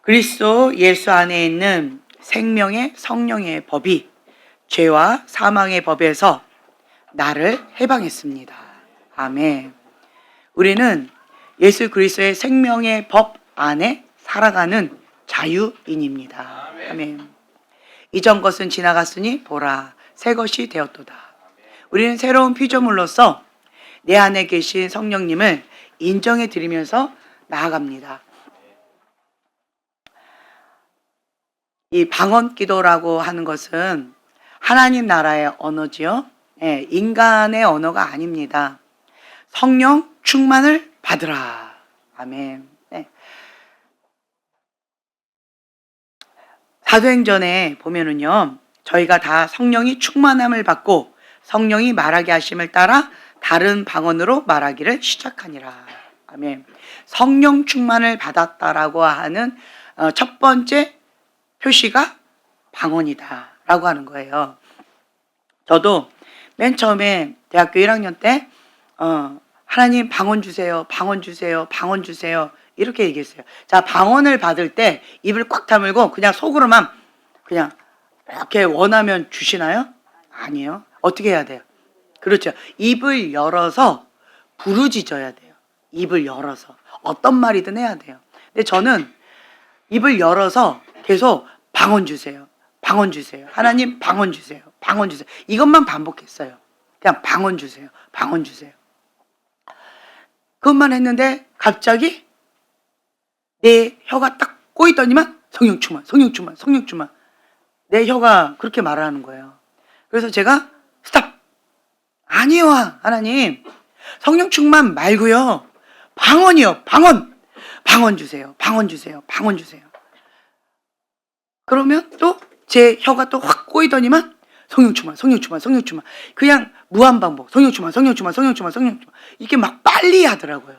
그리스도 예수 안에 있는 생명의 성령의 법이 죄와 사망의 법에서 나를 해방했습니다. 아멘. 우리는 예수 그리스도의 생명의 법 안에 살아가는 자유인입니다. 아멘. 이전 것은 지나갔으니 보라, 새 것이 되었도다. 우리는 새로운 피조물로서 내 안에 계신 성령님을 인정해 드리면서 나아갑니다. 이 방언 기도라고 하는 것은 하나님 나라의 언어지요. 인간의 언어가 아닙니다. 성령 충만을 받으라. 아멘. 사도행전에 보면은요, 저희가 다 성령이 충만함을 받고 성령이 말하게 하심을 따라 다른 방언으로 말하기를 시작하니라. 아멘. 성령 충만을 받았다라고 하는 첫 번째 표시가 방언이다 라고 하는 거예요. 저도 맨 처음에 대학교 1학년 때 하나님 방언 주세요, 방언 주세요, 방언 주세요 이렇게 얘기했어요. 자, 방언을 받을 때 입을 꽉 다물고 그냥 속으로만 그냥 이렇게 원하면 주시나요? 아니에요. 어떻게 해야 돼요? 그렇죠. 입을 열어서 부르짖어야 돼요. 입을 열어서 어떤 말이든 해야 돼요. 근데 저는 입을 열어서 계속 방언 주세요, 방언 주세요, 하나님 방언 주세요, 방언 주세요, 이것만 반복했어요. 그냥 방언 주세요, 방언 주세요. 그것만 했는데 갑자기 내 혀가 딱 꼬이더니만 성령 충만, 성령 충만, 성령 충만. 내 혀가 그렇게 말하는 거예요. 그래서 제가 스탑! 아니요 하나님, 성령 충만 말고요, 방언이요, 방언! 방언 주세요, 방언 주세요, 방언 주세요. 그러면 또 제 혀가 또 확 꼬이더니만 성령 충만, 성령 충만, 성령 충만. 그냥 무한 반복. 성령 충만, 성령 충만, 성령 충만, 성령 충만. 이게 막 빨리 하더라고요.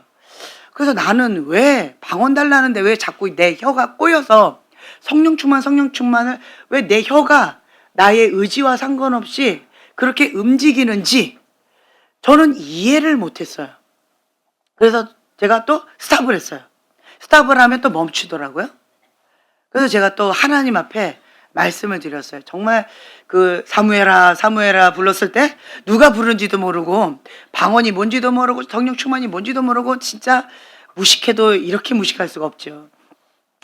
그래서 나는 왜 방언 달라는데 왜 자꾸 내 혀가 꼬여서 성령 충만, 성령 충만을 왜 내 혀가 나의 의지와 상관없이 그렇게 움직이는지 저는 이해를 못했어요. 그래서 제가 또 스탑을 했어요. 스탑을 하면 또 멈추더라고요. 그래서 제가 또 하나님 앞에 말씀을 드렸어요. 정말 그 사무엘아 사무엘아 불렀을 때 누가 부른지도 모르고 방언이 뭔지도 모르고 성령 충만이 뭔지도 모르고 진짜 무식해도 이렇게 무식할 수가 없죠.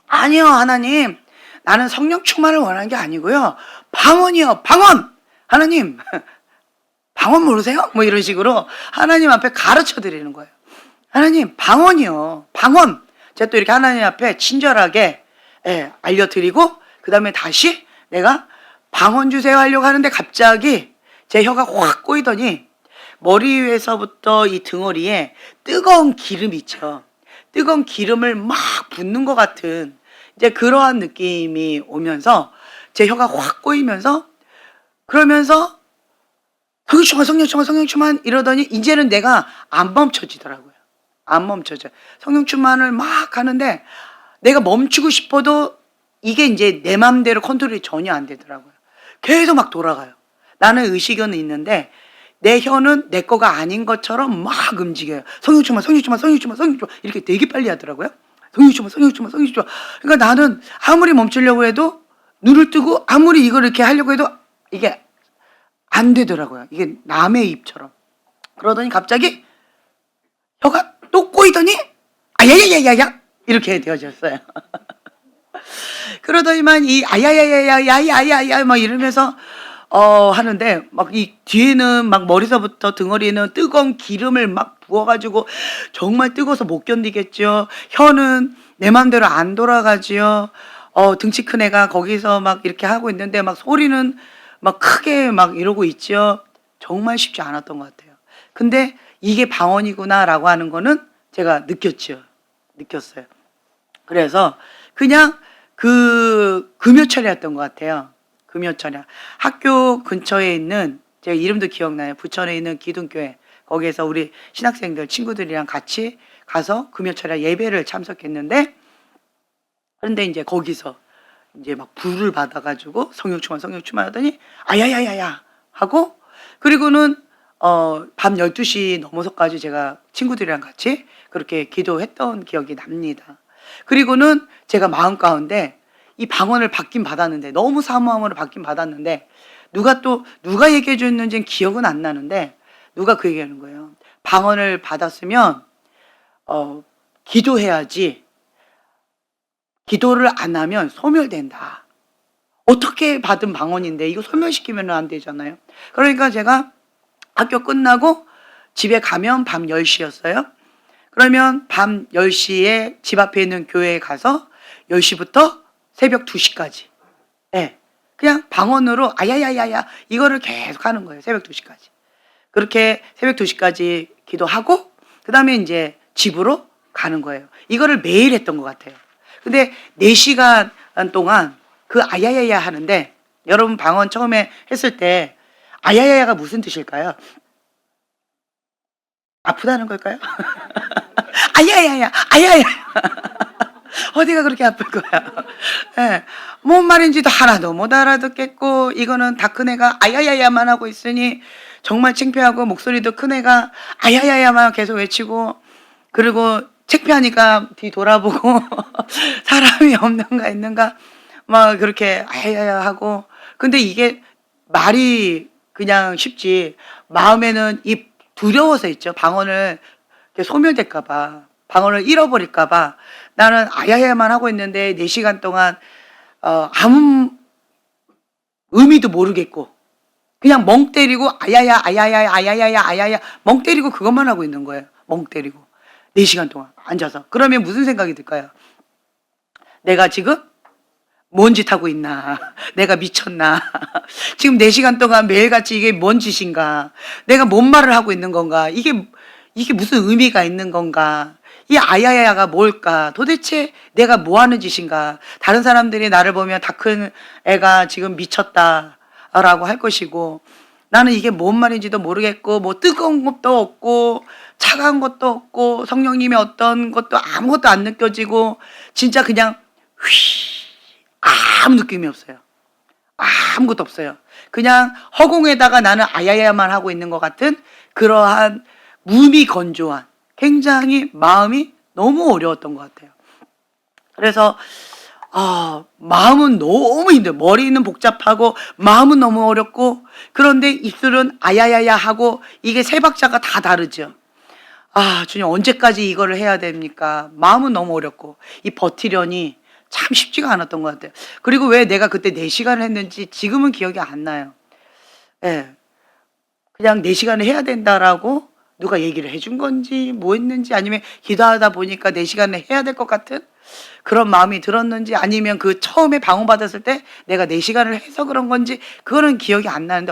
아니요 하나님, 나는 성령 충만을 원하는 게 아니고요, 방언이요, 방언! 하나님 방언 모르세요? 뭐 이런 식으로 하나님 앞에 가르쳐 드리는 거예요. 하나님 방언이요, 방언! 제가 또 이렇게 하나님 앞에 친절하게 알려드리고 그 다음에 다시 내가 방언 주세요 하려고 하는데 갑자기 제 혀가 확 꼬이더니 머리 위에서부터 이 등허리에 뜨거운 기름 있죠. 뜨거운 기름을 막 붓는 것 같은 이제 그러한 느낌이 오면서 제 혀가 확 꼬이면서, 그러면서 성령 충만, 성령 충만, 성령 충만 이러더니 이제는 내가 안 멈춰지더라고요. 안 멈춰져. 성령 충만을 막 하는데 내가 멈추고 싶어도 이게 이제 내 맘대로 컨트롤이 전혀 안 되더라고요. 계속 막 돌아가요. 나는 의식은 있는데 내 혀는 내 거가 아닌 것처럼 막 움직여요. 성령 충만, 성령 충만, 성령 충만, 성령 충만 이렇게 되게 빨리 하더라고요. 성령 충만, 성령 충만, 성령 충만. 그러니까 나는 아무리 멈추려고 해도 눈을 뜨고 아무리 이걸 이렇게 하려고 해도 이게 안 되더라고요. 이게 남의 입처럼. 그러더니 갑자기 혀가 또 꼬이더니 아야야야야야 이렇게 되어졌어요. 그러더니만 이 아야야야야야야야야 막 이러면서 하는데 막 이 뒤에는 막 머리서부터 등허리에는 뜨거운 기름을 막 부어가지고 정말 뜨거워서 못 견디겠죠. 혀는 내 맘대로 안 돌아가지요. 등치 큰 애가 거기서 막 이렇게 하고 있는데 막 소리는 막 크게 막 이러고 있죠. 정말 쉽지 않았던 것 같아요. 근데 이게 방언이구나라고 하는 거는 제가 느꼈어요. 그래서 그냥 그 금요철이었던 것 같아요. 금요철야. 학교 근처에 있는, 제 이름도 기억나요. 부천에 있는 기둥교회. 거기에서 우리 신학생들 친구들이랑 같이 가서 금요철야 예배를 참석했는데, 그런데 이제 거기서 이제 막 불을 받아가지고 성령 충만 하더니 아야야야야 하고, 그리고는 밤 12시 넘어서까지 제가 친구들이랑 같이 그렇게 기도했던 기억이 납니다. 그리고는 제가 마음 가운데 이 방언을 받긴 받았는데, 너무 사모함으로 받긴 받았는데, 누가 얘기해 줬는지는 기억은 안 나는데, 누가 그 얘기하는 거예요. 방언을 받았으면 기도해야지, 기도를 안 하면 소멸된다. 어떻게 받은 방언인데 이거 소멸시키면 안 되잖아요. 그러니까 제가 학교 끝나고 집에 가면 밤 10시였어요. 그러면 밤 10시에 집 앞에 있는 교회에 가서 10시부터 새벽 2시까지. 예. 그냥 방언으로 아야야야야 이거를 계속 하는 거예요. 새벽 2시까지. 그렇게 새벽 2시까지 기도하고 그다음에 이제 집으로 가는 거예요. 이거를 매일 했던 것 같아요. 근데 4시간 동안 그 아야야야 하는데, 여러분 방언 처음에 했을 때 아야야야가 무슨 뜻일까요? 아프다는 걸까요? 아야야야 아야야 어디가 그렇게 아플 거야. 예. 뭔 말인지도 하나도 못 알아듣겠고, 이거는 다 큰 애가 아야야야만 하고 있으니 정말 창피하고, 목소리도 큰 애가 아야야야만 계속 외치고, 그리고 창피하니까 뒤 돌아보고 사람이 없는가 있는가 막 그렇게 아야야야 하고. 근데 이게 말이 그냥 쉽지 마음에는 이 두려워서 있죠. 방언을 소멸될까 봐, 방언을 잃어버릴까 봐. 나는 아야야만 하고 있는데 4시간 동안 아무 의미도 모르겠고 그냥 멍 때리고 아야야 아야야 아야야야 아야야 멍 때리고 그것만 하고 있는 거예요. 멍 때리고 4시간 동안 앉아서. 그러면 무슨 생각이 들까요? 내가 지금 뭔 짓 하고 있나? 내가 미쳤나? 지금 4시간 동안 매일같이 이게 뭔 짓인가? 내가 뭔 말을 하고 있는 건가? 이게 무슨 의미가 있는 건가? 이 아야야야가 뭘까? 도대체 내가 뭐 하는 짓인가? 다른 사람들이 나를 보면 다 큰 애가 지금 미쳤다라고 할 것이고, 나는 이게 뭔 말인지도 모르겠고, 뭐 뜨거운 것도 없고 차가운 것도 없고 성령님의 어떤 것도 아무것도 안 느껴지고, 진짜 그냥 아무 느낌이 없어요. 아무것도 없어요. 그냥 허공에다가 나는 아야야만 하고 있는 것 같은 그러한 무미건조한, 굉장히 마음이 너무 어려웠던 것 같아요. 그래서 마음은 너무 힘들어요. 머리는 복잡하고 마음은 너무 어렵고, 그런데 입술은 아야야야 하고, 이게 세 박자가 다 다르죠. 주님 언제까지 이거를 해야 됩니까? 마음은 너무 어렵고 이 버티려니 참 쉽지가 않았던 것 같아요. 그리고 왜 내가 그때 4시간을 했는지 지금은 기억이 안 나요. 예. 그냥 4시간을 해야 된다라고 누가 얘기를 해준 건지 뭐 했는지, 아니면 기도하다 보니까 4시간을 해야 될 것 같은 그런 마음이 들었는지, 아니면 그 처음에 방언 받았을 때 내가 4시간을 해서 그런 건지, 그거는 기억이 안 나는데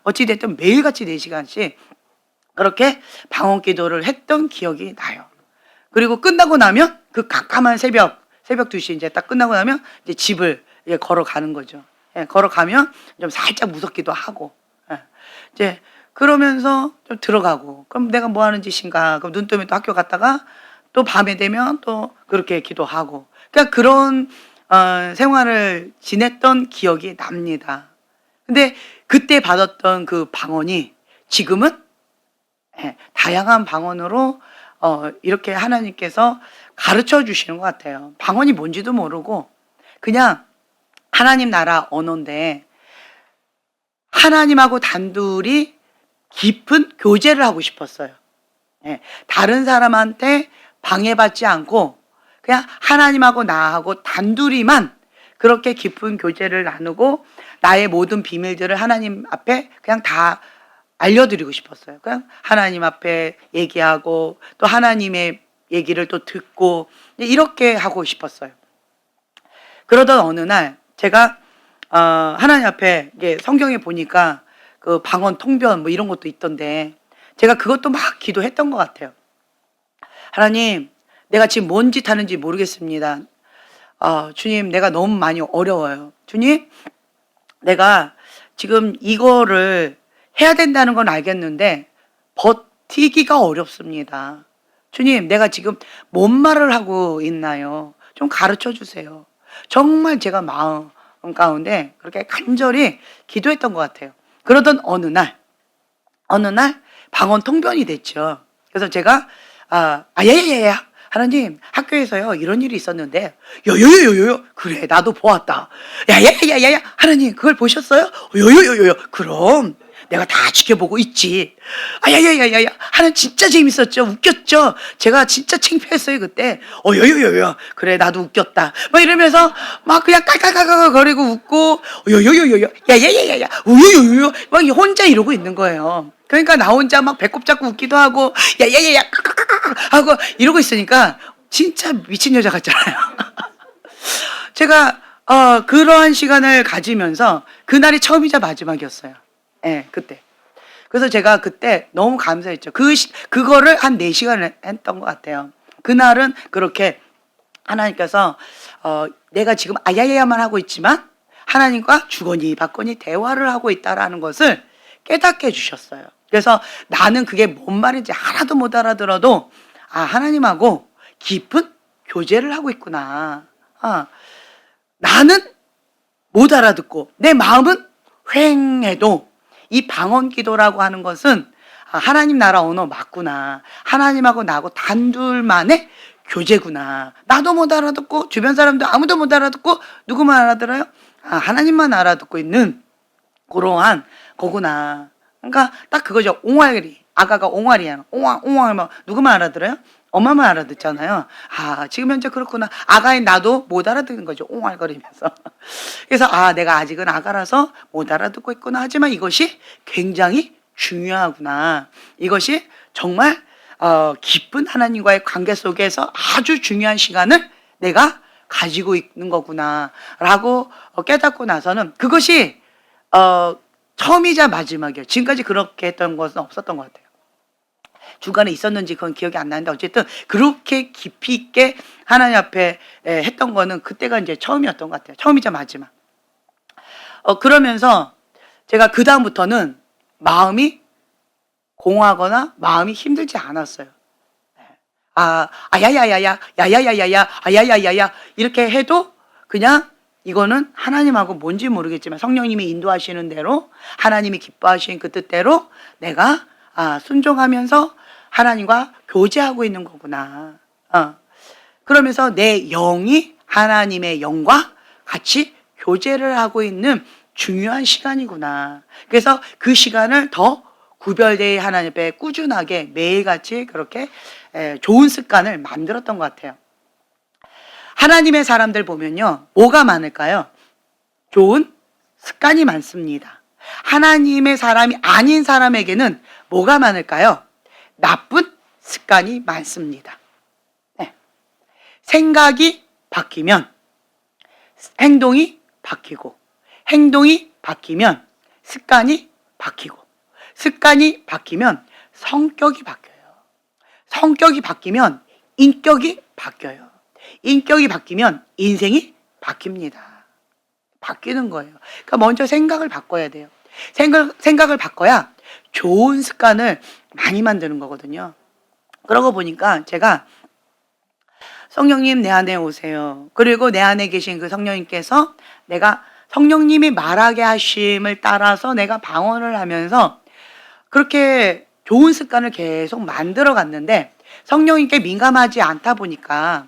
어찌됐든 매일같이 4시간씩 그렇게 방언 기도를 했던 기억이 나요. 그리고 끝나고 나면 그 깜깜한 새벽 2시 이제 딱 끝나고 나면 이제 집을 이제 걸어가는 거죠. 예, 걸어가면 좀 살짝 무섭기도 하고, 예, 이제 그러면서 좀 들어가고, 그럼 내가 뭐 하는 짓인가? 그럼 눈 뜨면 또 학교 갔다가 또 밤에 되면 또 그렇게 기도하고, 그러니까 그런 생활을 지냈던 기억이 납니다. 근데 그때 받았던 그 방언이 지금은 다양한 방언으로 이렇게 하나님께서 가르쳐 주시는 것 같아요. 방언이 뭔지도 모르고 그냥 하나님 나라 언어인데, 하나님하고 단둘이 깊은 교제를 하고 싶었어요. 다른 사람한테 방해받지 않고 그냥 하나님하고 나하고 단둘이만 그렇게 깊은 교제를 나누고, 나의 모든 비밀들을 하나님 앞에 그냥 다 알려드리고 싶었어요. 그냥 하나님 앞에 얘기하고 또 하나님의 얘기를 또 듣고 이렇게 하고 싶었어요. 그러던 어느 날 제가 하나님 앞에 성경에 보니까 그 방언 통변 뭐 이런 것도 있던데, 제가 그것도 막 기도했던 것 같아요. 하나님, 내가 지금 뭔 짓 하는지 모르겠습니다. 주님, 내가 너무 많이 어려워요. 주님, 내가 지금 이거를 해야 된다는 건 알겠는데 버티기가 어렵습니다. 주님, 내가 지금 뭔 말을 하고 있나요? 좀 가르쳐 주세요. 정말 제가 마음 가운데 그렇게 간절히 기도했던 것 같아요. 그러던 어느 날 방언 통변이 됐죠. 그래서 제가 아야야야 하나님, 학교에서요 이런 일이 있었는데 요요요요요, 그래 나도 보았다. 야야야야야, 하나님 그걸 보셨어요? 요요요요요, 그럼 내가 다 지켜보고 있지. 야야야야야, 하나님 진짜 재밌었죠, 웃겼죠, 제가 진짜 창피했어요 그때. 요요요요, 그래 나도 웃겼다. 막 이러면서 막 그냥 깔깔깔깔 거리고 웃고, 요요요요요, 야야야야야, 우요요요, 막 혼자 이러고 있는 거예요. 그러니까 나 혼자 막 배꼽 잡고 웃기도 하고 야야야야 하고 이러고 있으니까 진짜 미친 여자 같잖아요. 제가 그러한 시간을 가지면서 그날이 처음이자 마지막이었어요. 예, 그때. 그래서 제가 그때 너무 감사했죠. 그거를 한 4시간을 했던 것 같아요. 그날은 그렇게 하나님께서 내가 지금 아야야야만 하고 있지만 하나님과 주거니 받거니 대화를 하고 있다라는 것을 깨닫게 해주셨어요. 그래서 나는 그게 뭔 말인지 하나도 못 알아들어도 하나님하고 깊은 교제를 하고 있구나. 나는 못 알아듣고 내 마음은 휑해도 이 방언 기도라고 하는 것은 하나님 나라 언어 맞구나. 하나님하고 나하고 단둘만의 교제구나. 나도 못 알아듣고 주변 사람도 아무도 못 알아듣고 누구만 알아들어요? 하나님만 알아듣고 있는 그러한 거구나. 그러니까 딱 그거죠. 옹알이. 아가가 옹알이야. 옹알하면 누구만 알아들어요? 엄마만 알아듣잖아요. 지금 현재 그렇구나. 아가인 나도 못 알아듣는 거죠. 옹알거리면서. 그래서 내가 아직은 아가라서 못 알아듣고 있구나. 하지만 이것이 굉장히 중요하구나. 이것이 정말 깊은 하나님과의 관계 속에서 아주 중요한 시간을 내가 가지고 있는 거구나 라고 깨닫고 나서는 그것이 처음이자 마지막이에요. 지금까지 그렇게 했던 것은 없었던 것 같아요. 중간에 있었는지 그건 기억이 안 나는데 어쨌든 그렇게 깊이 있게 하나님 앞에 했던 거는 그때가 이제 처음이었던 것 같아요. 처음이자 마지막. 그러면서 제가 그 다음부터는 마음이 공허하거나 마음이 힘들지 않았어요. 야야야야, 야야야야야, 야야야야 이렇게 해도 그냥 이거는 하나님하고 뭔지 모르겠지만 성령님이 인도하시는 대로 하나님이 기뻐하시는 그 뜻대로 내가 순종하면서 하나님과 교제하고 있는 거구나. 그러면서 내 영이 하나님의 영과 같이 교제를 하고 있는 중요한 시간이구나. 그래서 그 시간을 더 구별되이 하나님 앞에 꾸준하게 매일같이 그렇게 좋은 습관을 만들었던 것 같아요. 하나님의 사람들 보면요, 뭐가 많을까요? 좋은 습관이 많습니다. 하나님의 사람이 아닌 사람에게는 뭐가 많을까요? 나쁜 습관이 많습니다. 네. 생각이 바뀌면 행동이 바뀌고, 행동이 바뀌면 습관이 바뀌고, 습관이 바뀌면 성격이 바뀌어요. 성격이 바뀌면 인격이 바뀌어요. 인격이 바뀌면 인생이 바뀝니다. 바뀌는 거예요. 그러니까 먼저 생각을 바꿔야 돼요. 생각을 바꿔야 좋은 습관을 많이 만드는 거거든요. 그러고 보니까 제가 성령님 내 안에 오세요. 그리고 내 안에 계신 그 성령님께서 내가 성령님이 말하게 하심을 따라서 내가 방언을 하면서 그렇게 좋은 습관을 계속 만들어 갔는데 성령님께 민감하지 않다 보니까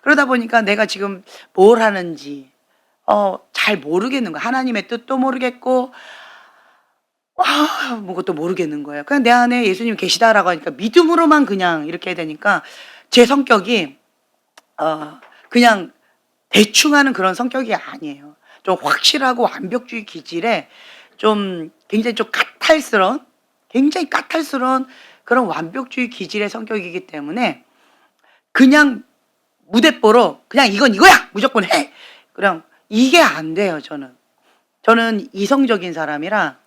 그러다 보니까 내가 지금 뭘 하는지 잘 모르겠는 거야. 하나님의 뜻도 모르겠고 뭐것도 모르겠는 거예요. 그냥 내 안에 예수님 계시다라고 하니까 믿음으로만 그냥 이렇게 되니까 제 성격이 그냥 대충 하는 그런 성격이 아니에요. 좀 확실하고 완벽주의 기질에 좀 굉장히 좀 굉장히 까탈스러운 그런 완벽주의 기질의 성격이기 때문에 그냥 무대뽀로 그냥 이건 이거야 무조건 해, 그냥 이게 안 돼요. 저는 이성적인 사람이라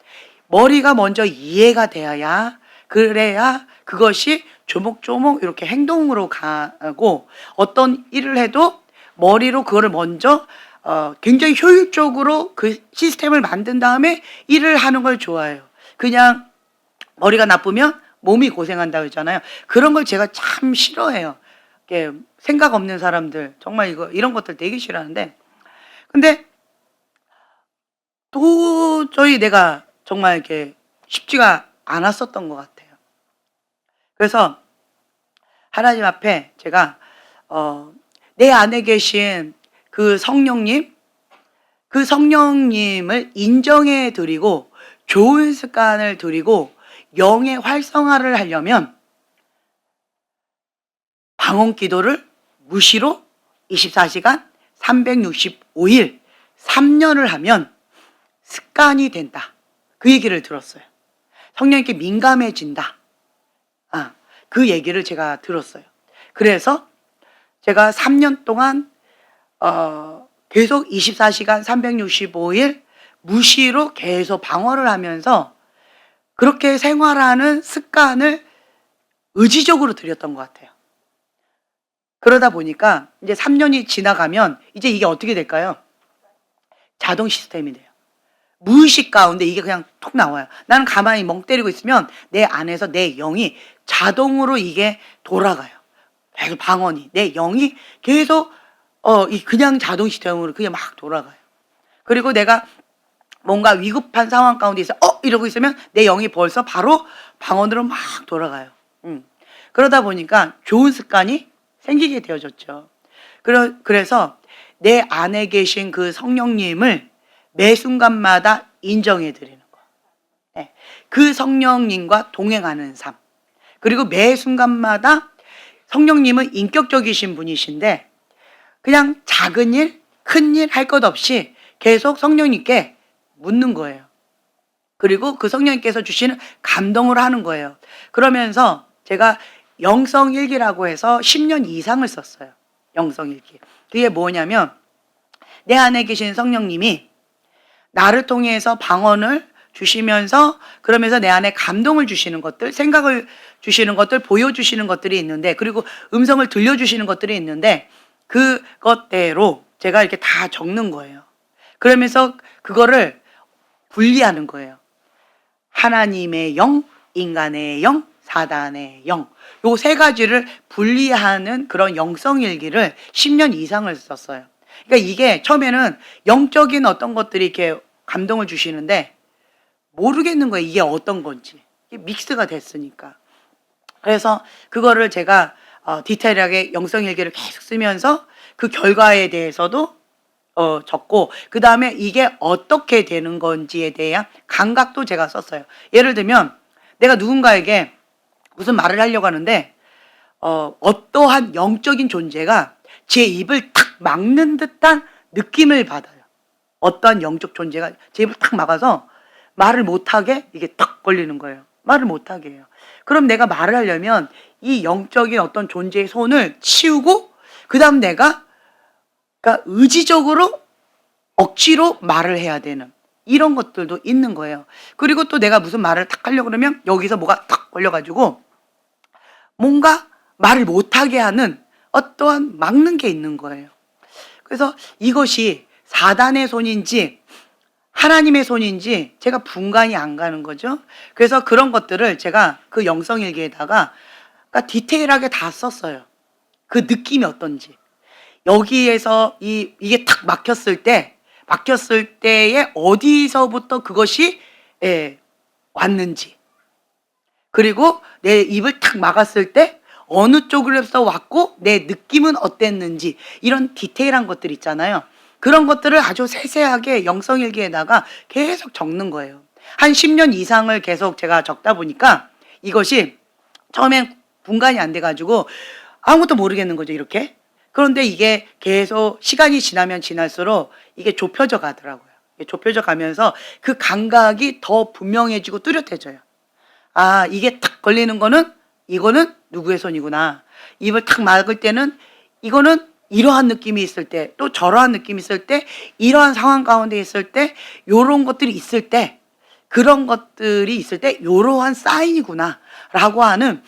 머리가 먼저 이해가 돼야 그래야 그것이 조목조목 이렇게 행동으로 가고, 어떤 일을 해도 머리로 그거를 먼저 굉장히 효율적으로 그 시스템을 만든 다음에 일을 하는 걸 좋아해요. 그냥 머리가 나쁘면 몸이 고생한다고 했잖아요. 그런 걸 제가 참 싫어해요. 생각 없는 사람들 정말 이런 것들 되게 싫어하는데, 근데 도저히 내가 정말 이렇게 쉽지가 않았었던 것 같아요. 그래서 하나님 앞에 제가 내 안에 계신 그 성령님을 인정해 드리고 좋은 습관을 들이고 영의 활성화를 하려면 방언 기도를 무시로 24시간 365일 3년을 하면 습관이 된다. 그 얘기를 들었어요. 성령님께 민감해진다. 그 얘기를 제가 들었어요. 그래서 제가 3년 동안 계속 24시간 365일 무시로 계속 방언을 하면서 그렇게 생활하는 습관을 의지적으로 들였던 것 같아요. 그러다 보니까 이제 3년이 지나가면 이제 이게 어떻게 될까요? 자동 시스템이 돼요. 무의식 가운데 이게 그냥 톡 나와요. 나는 가만히 멍 때리고 있으면 내 안에서 내 영이 자동으로 이게 돌아가요. 계속 방언이 내 영이 계속 그냥 자동 시스템으로 그냥 막 돌아가요. 그리고 내가 뭔가 위급한 상황 가운데 있어 이러고 있으면 내 영이 벌써 바로 방언으로 막 돌아가요. 그러다 보니까 좋은 습관이 생기게 되어졌죠. 그래서 내 안에 계신 그 성령님을 매 순간마다 인정해 드리는 거. 네. 그 성령님과 동행하는 삶. 그리고 매 순간마다 성령님은 인격적이신 분이신데 그냥 작은 일, 큰 일 할 것 없이 계속 성령님께 묻는 거예요. 그리고 그 성령님께서 주시는 감동을 하는 거예요. 그러면서 제가 영성일기라고 해서 10년 이상을 썼어요. 영성일기. 그게 뭐냐면 내 안에 계신 성령님이 나를 통해서 방언을 주시면서 그러면서 내 안에 감동을 주시는 것들, 생각을 주시는 것들, 보여주시는 것들이 있는데 그리고 음성을 들려주시는 것들이 있는데 그것대로 제가 이렇게 다 적는 거예요. 그러면서 그거를 분리하는 거예요. 하나님의 영, 인간의 영, 사단의 영. 요 세 가지를 분리하는 그런 영성일기를 10년 이상을 썼어요. 그러니까 이게 처음에는 영적인 어떤 것들이 이렇게 감동을 주시는데 모르겠는 거예요. 이게 어떤 건지. 이게 믹스가 됐으니까. 그래서 그거를 제가 디테일하게 영성일기를 계속 쓰면서 그 결과에 대해서도 적고 그 다음에 이게 어떻게 되는 건지에 대한 감각도 제가 썼어요. 예를 들면 내가 누군가에게 무슨 말을 하려고 하는데 어떠한 영적인 존재가 제 입을 탁 막는 듯한 느낌을 받아요. 어떠한 영적 존재가 제 입을 탁 막아서 말을 못하게 이게 탁 걸리는 거예요. 말을 못하게 해요. 그럼 내가 말을 하려면 이 영적인 어떤 존재의 손을 치우고 그 다음 내가 그러니까 의지적으로 억지로 말을 해야 되는 이런 것들도 있는 거예요. 그리고 또 내가 무슨 말을 탁 하려고 그러면 여기서 뭐가 탁 걸려가지고 뭔가 말을 못하게 하는 어떠한 막는 게 있는 거예요. 그래서 이것이 사단의 손인지 하나님의 손인지 제가 분간이 안 가는 거죠. 그래서 그런 것들을 제가 그 영성일기에다가 그러니까 디테일하게 다 썼어요. 그 느낌이 어떤지. 여기에서 이게 탁 막혔을 때에 어디서부터 그것이 왔는지, 그리고 내 입을 탁 막았을 때 어느 쪽으로서 왔고 내 느낌은 어땠는지 이런 디테일한 것들 있잖아요. 그런 것들을 아주 세세하게 영성일기에다가 계속 적는 거예요. 한 10년 이상을 계속 제가 적다 보니까 이것이 처음엔 분간이 안 돼가지고 아무것도 모르겠는 거죠, 이렇게. 그런데 이게 계속 시간이 지나면 지날수록 이게 좁혀져 가더라고요. 좁혀져 가면서 그 감각이 더 분명해지고 뚜렷해져요. 아, 이게 탁 걸리는 거는 이거는 누구의 손이구나. 입을 탁 막을 때는 이거는 이러한 느낌이 있을 때, 또 저러한 느낌이 있을 때, 이러한 상황 가운데 있을 때, 요런 것들이 있을 때, 그런 것들이 있을 때 요러한 사인이구나 라고 하는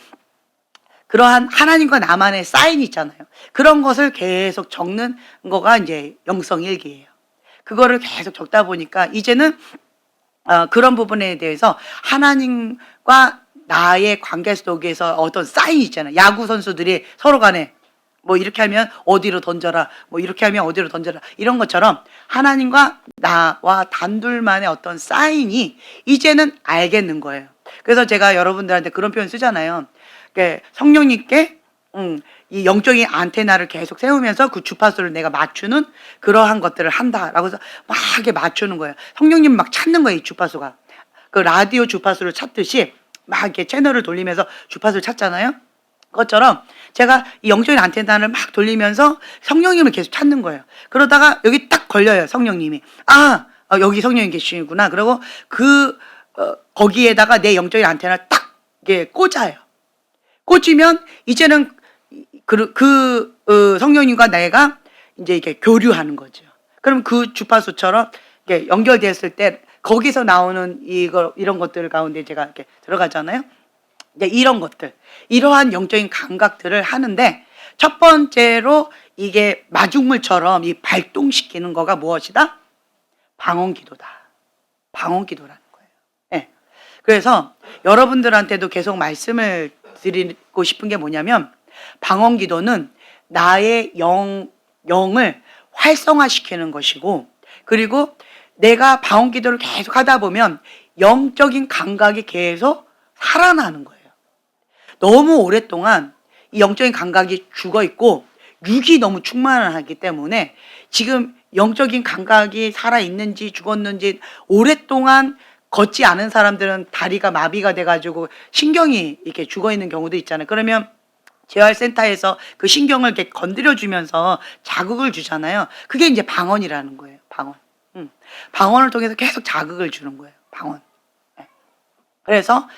그러한 하나님과 나만의 사인이 있잖아요. 그런 것을 계속 적는 거가 이제 영성일기예요. 그거를 계속 적다 보니까 이제는 그런 부분에 대해서 하나님과 나의 관계 속에서 어떤 사인이 있잖아요. 야구 선수들이 서로 간에 뭐 이렇게 하면 어디로 던져라, 뭐 이렇게 하면 어디로 던져라, 이런 것처럼 하나님과 나와 단둘만의 어떤 사인이 이제는 알겠는 거예요. 그래서 제가 여러분들한테 그런 표현 쓰잖아요. 성령님께 이 영적인 안테나를 계속 세우면서 그 주파수를 내가 맞추는 그러한 것들을 한다라고 해서 막 이렇게 맞추는 거예요. 성령님 막 찾는 거예요, 이 주파수가. 그 라디오 주파수를 찾듯이 막 이렇게 채널을 돌리면서 주파수를 찾잖아요. 그것처럼 제가 이 영적인 안테나를 막 돌리면서 성령님을 계속 찾는 거예요. 그러다가 여기 딱 걸려요, 성령님이. 여기 성령님 계시구나. 그리고 거기에다가 내 영적인 안테나를 딱 이렇게 꽂아요. 꽂으면 이제는 성령님과 내가 이제 이렇게 교류하는 거죠. 그럼 그 주파수처럼 이렇게 연결됐을 때 거기서 나오는 이런 것들 가운데 제가 이렇게 들어가잖아요. 이제 이런 것들, 이러한 영적인 감각들을 하는데 첫 번째로 이게 마중물처럼 이 발동시키는 거가 무엇이다? 방언기도다. 방언기도라는 거예요. 네. 그래서 여러분들한테도 계속 말씀을 드리고 싶은 게 뭐냐면 방언기도는 나의 영을 활성화시키는 것이고, 그리고 내가 방언기도를 계속 하다 보면 영적인 감각이 계속 살아나는 거예요. 너무 오랫동안 이 영적인 감각이 죽어 있고 육이 너무 충만하기 때문에 지금 영적인 감각이 살아있는지 죽었는지 오랫동안 걷지 않은 사람들은 다리가 마비가 돼가지고 신경이 이렇게 죽어 있는 경우도 있잖아요. 그러면 재활센터에서 그 신경을 이렇게 건드려주면서 자극을 주잖아요. 그게 이제 방언이라는 거예요. 방언. 방언을 통해서 계속 자극을 주는 거예요. 방언. 그래서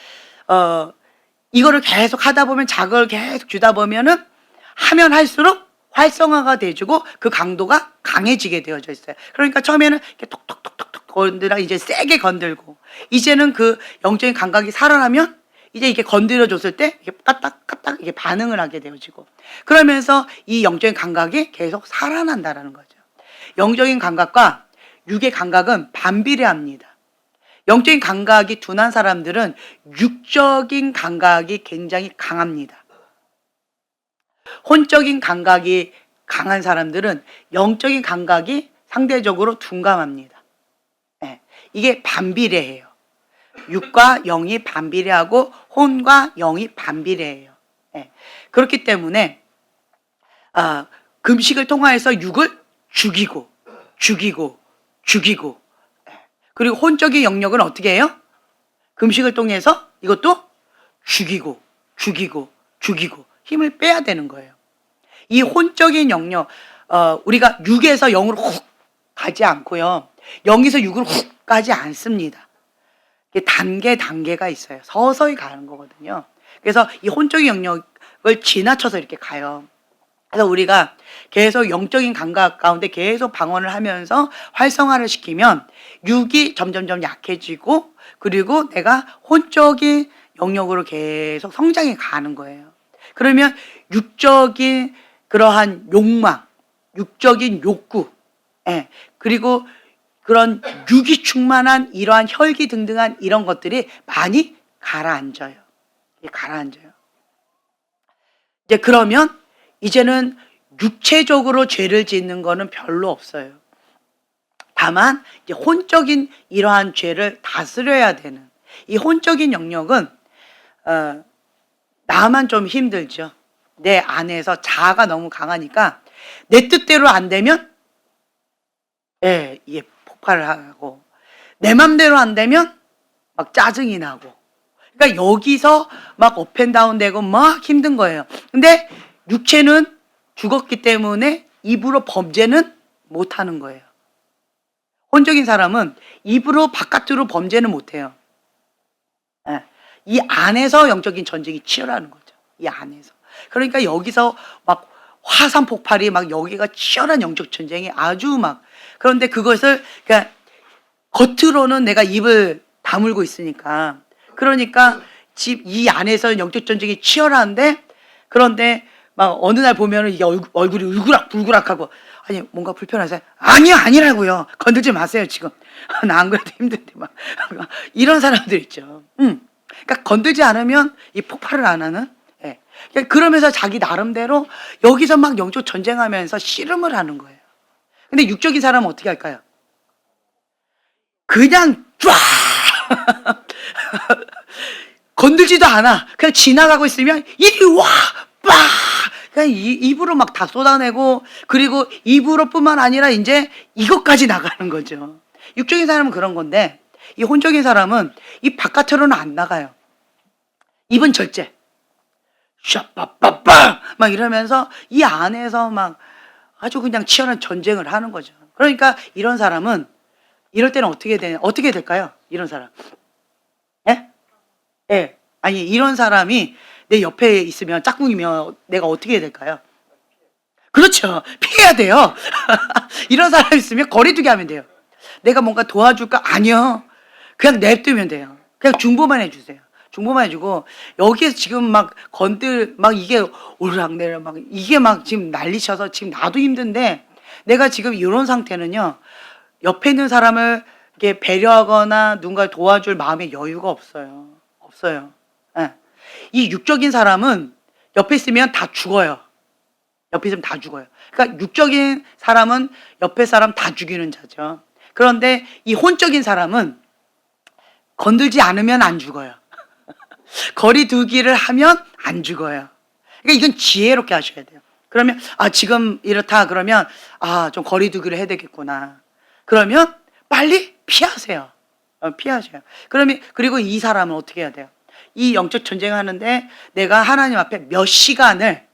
이거를 계속 하다 보면 자극을 계속 주다 보면은 하면 할수록 활성화가 돼주고 그 강도가 강해지게 되어져 있어요. 그러니까 처음에는 이렇게 톡톡톡톡톡 건드라 이제 세게 건들고, 이제는 그 영적인 감각이 살아나면 이제 이렇게 건드려 줬을 때 이렇게 까딱까딱 이게 반응을 하게 되어지고, 그러면서 이 영적인 감각이 계속 살아난다라는 거죠. 영적인 감각과 육의 감각은 반비례합니다. 영적인 감각이 둔한 사람들은 육적인 감각이 굉장히 강합니다. 혼적인 감각이 강한 사람들은 영적인 감각이 상대적으로 둔감합니다. 네, 이게 반비례해요. 육과 영이 반비례하고 혼과 영이 반비례해요. 네, 그렇기 때문에 금식을 통하여서 육을 죽이고 그리고 혼적인 영역은 어떻게 해요? 금식을 통해서 이것도 죽이고 힘을 빼야 되는 거예요. 이 혼적인 영역, 우리가 육에서 영으로 훅 가지 않고요, 영에서 육으로 훅 가지 않습니다. 단계가 있어요. 서서히 가는 거거든요. 그래서 이 혼적인 영역을 지나쳐서 이렇게 가요. 그래서 우리가 계속 영적인 감각 가운데 계속 방언을 하면서 활성화를 시키면 육이 점점점 약해지고, 그리고 내가 혼적인 영역으로 계속 성장해 가는 거예요. 그러면 육적인 그러한 욕망, 육적인 욕구, 그리고 그런 육이 충만한 이러한 혈기 등등한 이런 것들이 많이 가라앉아요. 이제 그러면 이제는 육체적으로 죄를 짓는 거는 별로 없어요. 다만 이제 혼적인 이러한 죄를 다스려야 되는 이 혼적인 영역은 나만 좀 힘들죠. 내 안에서 자아가 너무 강하니까 내 뜻대로 안 되면 이게 폭발을 하고, 내 맘대로 안 되면 막 짜증이 나고, 그러니까 여기서 막 업앤다운 되고 막 힘든 거예요. 근데 육체는 죽었기 때문에 입으로 범죄는 못 하는 거예요. 혼적인 사람은 입으로 바깥으로 범죄는 못 해요. 이 안에서 영적인 전쟁이 치열하는 거죠. 이 안에서. 그러니까 여기서 막 화산 폭발이 막 여기가 치열한 영적 전쟁이 아주 막, 그런데 그것을 그러니까 겉으로는 내가 입을 다물고 있으니까, 그러니까 이 안에서 영적 전쟁이 치열한데, 그런데 막 어느 날 보면은 이게 얼굴이 울그락불그락하고, 아니 뭔가 불편하세요? 아니라고요. 건들지 마세요 지금. 나 안 그래도 힘든데 막 이런 사람들 있죠. 그러니까 건들지 않으면 이 폭발을 안 하는. 그러면서 자기 나름대로 여기서 막 영적 전쟁하면서 씨름을 하는 거예요. 근데 육적인 사람은 어떻게 할까요? 그냥 쫙 건들지도 않아. 그냥 지나가고 있으면 이리 와, 빡 그냥 입으로 막 다 쏟아내고, 그리고 입으로뿐만 아니라 이제 이것까지 나가는 거죠. 육적인 사람은 그런 건데, 이 혼적인 사람은 이 바깥으로는 안 나가요. 입은 절제. 샤빠빠빠 막 이러면서 이 안에서 막 아주 그냥 치열한 전쟁을 하는 거죠. 그러니까 이런 사람은 이럴 때는 어떻게 될까요? 이런 사람. 예? 예. 아니, 이런 사람이 내 옆에 있으면, 짝꿍이면 내가 어떻게 해야 될까요? 그렇죠. 피해야 돼요. 이런 사람 있으면 거리두기 하면 돼요. 내가 뭔가 도와줄까? 아니요. 그냥 냅두면 돼요. 그냥 중보만 해주세요. 중보만 해주고, 여기에서 지금 막 막 이게 오르락내리락 막 이게 막 지금 난리쳐서 지금 나도 힘든데, 내가 지금 이런 상태는요, 옆에 있는 사람을 이렇게 배려하거나 누군가 도와줄 마음의 여유가 없어요. 없어요. 예. 이 육적인 사람은 옆에 있으면 다 죽어요. 옆에 있으면 다 죽어요. 그러니까 육적인 사람은 옆에 사람 다 죽이는 자죠. 그런데 이 혼적인 사람은 건들지 않으면 안 죽어요. 거리 두기를 하면 안 죽어요. 그러니까 이건 지혜롭게 하셔야 돼요. 그러면 지금 이렇다 그러면 좀 거리 두기를 해야 되겠구나. 그러면 빨리 피하세요. 피하셔요. 그러면 그리고 이 사람은 어떻게 해야 돼요? 이 영적 전쟁을 하는데 내가 하나님 앞에 몇 시간을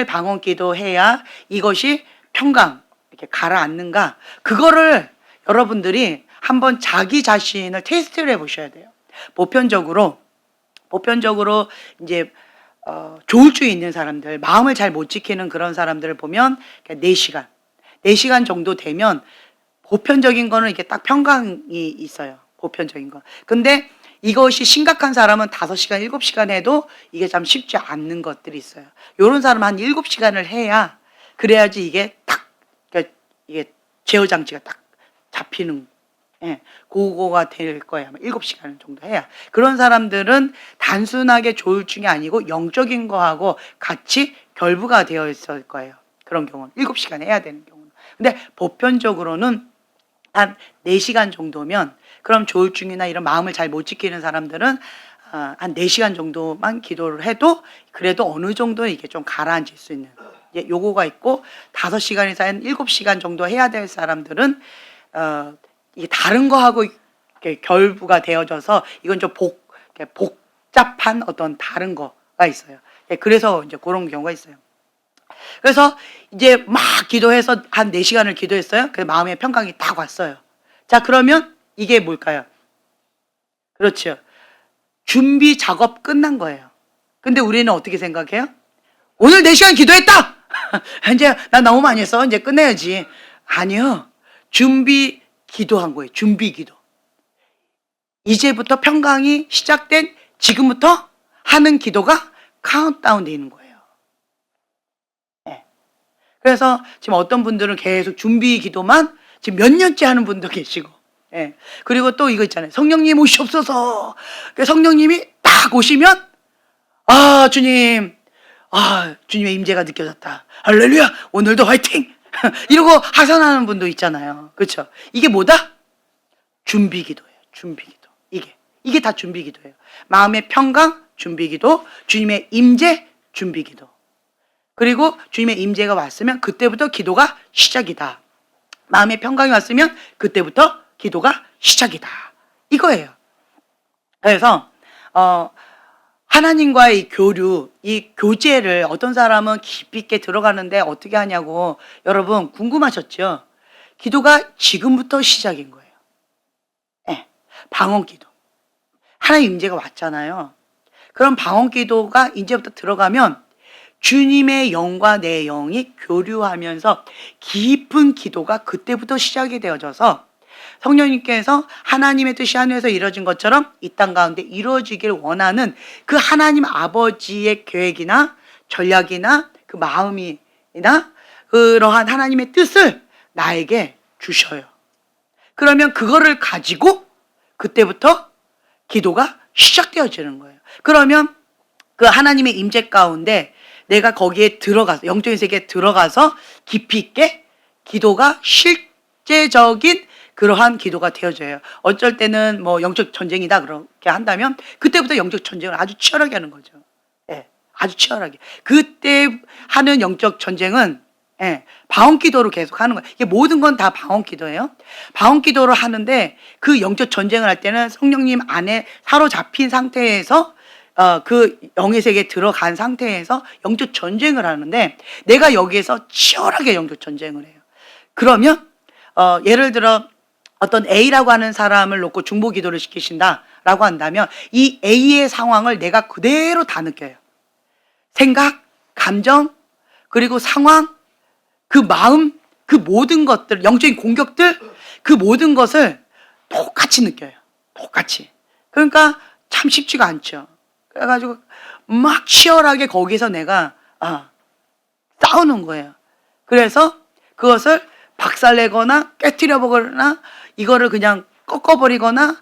방언 기도해야 이것이 평강 이렇게 가라앉는가? 그거를 여러분들이 한번 자기 자신을 테스트를 해보셔야 돼요. 보편적으로 이제 조울증이 있는 사람들, 마음을 잘 못 지키는 그런 사람들을 보면 4시간 정도 되면 보편적인 거는 이게 딱 평강이 있어요. 보편적인 거. 근데 이것이 심각한 사람은 5시간, 7시간 해도 이게 참 쉽지 않는 것들이 있어요. 요런 사람은 한 7시간을 해야, 그래야지 이게 딱, 그러니까 이게 제어 장치가 딱 잡히는, 그거가 될 거예요. 아마 7시간 정도 해야. 그런 사람들은 단순하게 조울증이 아니고 영적인 거하고 같이 결부가 되어 있을 거예요. 그런 경우는 7시간 해야 되는 경우는. 근데 보편적으로는 한 4시간 정도면, 그럼 조울증이나 이런 마음을 잘 못 지키는 사람들은 한 4시간 정도만 기도를 해도 그래도 어느 정도 이게 좀 가라앉을 수 있는 요거가 있고, 5시간에서 한 7시간 정도 해야 될 사람들은 이게 다른 거하고 이렇게 결부가 되어져서 이건 좀 복잡한 어떤 다른 거가 있어요. 그래서 이제 그런 경우가 있어요. 그래서 이제 막 기도해서 한 4시간을 기도했어요. 그 마음의 평강이 딱 왔어요. 자, 그러면 이게 뭘까요? 그렇죠. 준비 작업 끝난 거예요. 근데 우리는 어떻게 생각해요? 오늘 4시간 기도했다! 이제 나 너무 많이 했어. 이제 끝내야지. 아니요. 준비 기도한 거예요. 준비 기도. 이제부터 평강이 시작된 지금부터 하는 기도가 카운트다운 되는 거예요. 그래서 지금 어떤 분들은 계속 준비 기도만 지금 몇 년째 하는 분도 계시고, 그리고 또 이거 있잖아요. 성령님 오시옵소서. 성령님이 딱 오시면 주님, 주님의 임재가 느껴졌다. 할렐루야, 오늘도 화이팅. 이러고 하산하는 분도 있잖아요. 그렇죠? 이게 뭐다? 준비 기도예요. 준비 기도. 이게 다 준비 기도예요. 마음의 평강, 준비 기도. 주님의 임재, 준비 기도. 그리고 주님의 임재가 왔으면 그때부터 기도가 시작이다. 마음의 평강이 왔으면 그때부터 기도가 시작이다. 이거예요. 그래서 하나님과의 이 교류, 이 교제를 어떤 사람은 깊이 있게 들어가는데 어떻게 하냐고 여러분 궁금하셨죠? 기도가 지금부터 시작인 거예요. 방언 기도. 하나님 임재가 왔잖아요. 그럼 방언 기도가 이제부터 들어가면 주님의 영과 내 영이 교류하면서 깊은 기도가 그때부터 시작이 되어져서 성령님께서 하나님의 뜻이 하늘에서 이루어진 것처럼 이 땅 가운데 이루어지길 원하는 그 하나님 아버지의 계획이나 전략이나 그 마음이나 그러한 하나님의 뜻을 나에게 주셔요. 그러면 그거를 가지고 그때부터 기도가 시작되어지는 거예요. 그러면 그 하나님의 임재 가운데 내가 거기에 들어가서 영적인 세계에 들어가서 깊이 있게 기도가 실제적인 그러한 기도가 되어져요. 어쩔 때는 뭐 영적 전쟁이다 그렇게 한다면 그때부터 영적 전쟁을 아주 치열하게 하는 거죠. 아주 치열하게. 그때 하는 영적 전쟁은 방언 기도로 계속 하는 거예요. 이게 모든 건 다 방언 기도예요. 방언 기도로 하는데 그 영적 전쟁을 할 때는 성령님 안에 사로잡힌 상태에서 그 영의 세계에 들어간 상태에서 영적 전쟁을 하는데 내가 여기에서 치열하게 영적 전쟁을 해요. 그러면 예를 들어 어떤 A라고 하는 사람을 놓고 중보 기도를 시키신다라고 한다면 이 A의 상황을 내가 그대로 다 느껴요. 생각, 감정, 그리고 상황, 그 마음, 그 모든 것들, 영적인 공격들, 그 모든 것을 똑같이 느껴요. 똑같이. 그러니까 참 쉽지가 않죠. 그래가지고 막 치열하게 거기서 내가 싸우는 거예요. 그래서 그것을 박살내거나 깨트려버리거나 이거를 그냥 꺾어버리거나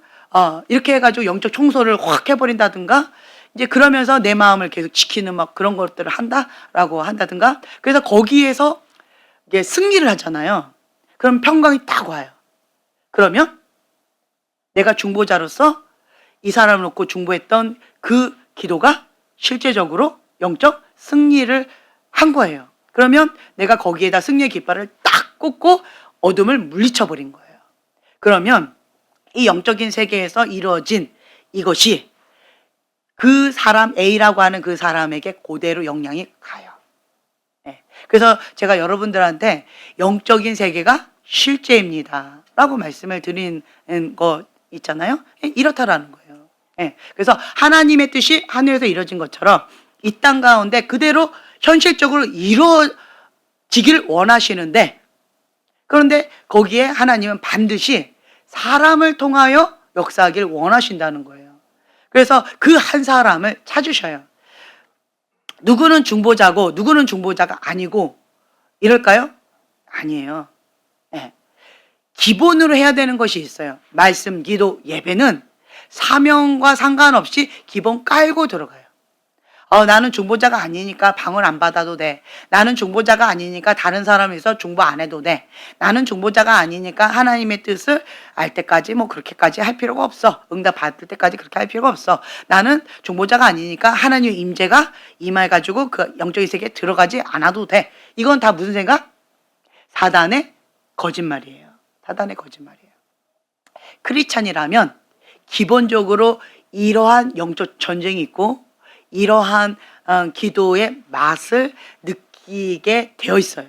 이렇게 해가지고 영적 청소를 확 해버린다든가 이제 그러면서 내 마음을 계속 지키는 막 그런 것들을 한다라고 한다든가 그래서 거기에서 이게 승리를 하잖아요. 그럼 평강이 딱 와요. 그러면 내가 중보자로서 이 사람을 놓고 중보했던 그 기도가 실제적으로 영적 승리를 한 거예요. 그러면 내가 거기에다 승리의 깃발을 딱 꽂고 어둠을 물리쳐버린 거예요. 그러면 이 영적인 세계에서 이루어진 이것이 그 사람 A라고 하는 그 사람에게 그대로 영향이 가요. 그래서 제가 여러분들한테 영적인 세계가 실제입니다 라고 말씀을 드리는 거 있잖아요. 이렇다라는 거예요. 그래서 하나님의 뜻이 하늘에서 이루어진 것처럼 이 땅 가운데 그대로 현실적으로 이루어지길 원하시는데 그런데 거기에 하나님은 반드시 사람을 통하여 역사하길 원하신다는 거예요. 그래서 그 한 사람을 찾으셔요. 누구는 중보자고 누구는 중보자가 아니고 이럴까요? 아니에요. 기본으로 해야 되는 것이 있어요. 말씀, 기도, 예배는 사명과 상관없이 기본 깔고 들어가요. 나는 중보자가 아니니까 방을 안 받아도 돼. 나는 중보자가 아니니까 다른 사람에서 중보 안 해도 돼. 나는 중보자가 아니니까 하나님의 뜻을 알 때까지 뭐 그렇게까지 할 필요가 없어. 응답 받을 때까지 그렇게 할 필요가 없어. 나는 중보자가 아니니까 하나님의 임재가 임해가지고 그 영적인 세계에 들어가지 않아도 돼. 이건 다 무슨 생각? 사단의 거짓말이에요. 사단의 거짓말이에요. 크리스찬이라면 기본적으로 이러한 영적 전쟁이 있고 이러한 기도의 맛을 느끼게 되어 있어요.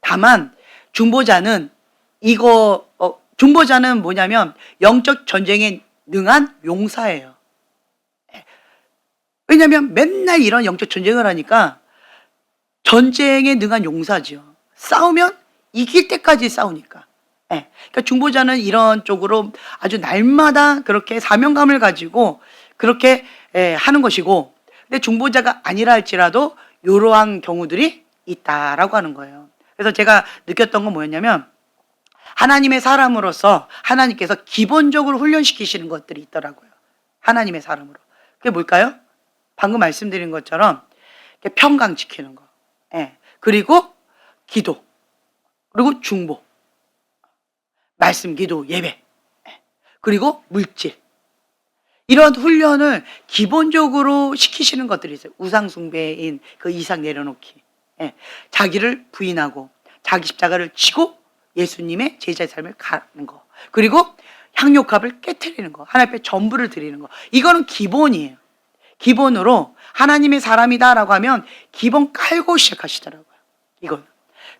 다만 중보자는 중보자는 뭐냐면 영적 전쟁에 능한 용사예요. 왜냐하면 맨날 이런 영적 전쟁을 하니까 전쟁에 능한 용사죠. 싸우면 이길 때까지 싸우니까. 그러니까 중보자는 이런 쪽으로 아주 날마다 그렇게 사명감을 가지고 그렇게 하는 것이고 근데 중보자가 아니라 할지라도 이러한 경우들이 있다라고 하는 거예요. 그래서 제가 느꼈던 건 뭐였냐면 하나님의 사람으로서 하나님께서 기본적으로 훈련시키시는 것들이 있더라고요. 하나님의 사람으로. 그게 뭘까요? 방금 말씀드린 것처럼 평강 지키는 거. 그리고 기도. 그리고 중보. 말씀, 기도, 예배. 그리고 물질. 이런 훈련을 기본적으로 시키시는 것들이 있어요. 우상숭배인 그 이상 내려놓기. 자기를 부인하고 자기 십자가를 지고 예수님의 제자의 삶을 가는 거. 그리고 향료값을 깨트리는 거. 하나님 앞에 전부를 드리는 거. 이거는 기본이에요. 기본으로 하나님의 사람이다라고 하면 기본 깔고 시작하시더라고요. 이건.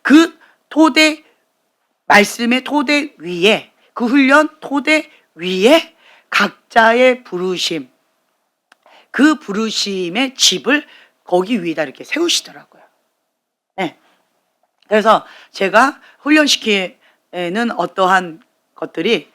그 토대, 말씀의 토대 위에, 그 훈련 토대 위에 각자의 부르심, 그 부르심의 집을 거기 위에다 이렇게 세우시더라고요. 그래서 제가 훈련시키는 어떠한 것들이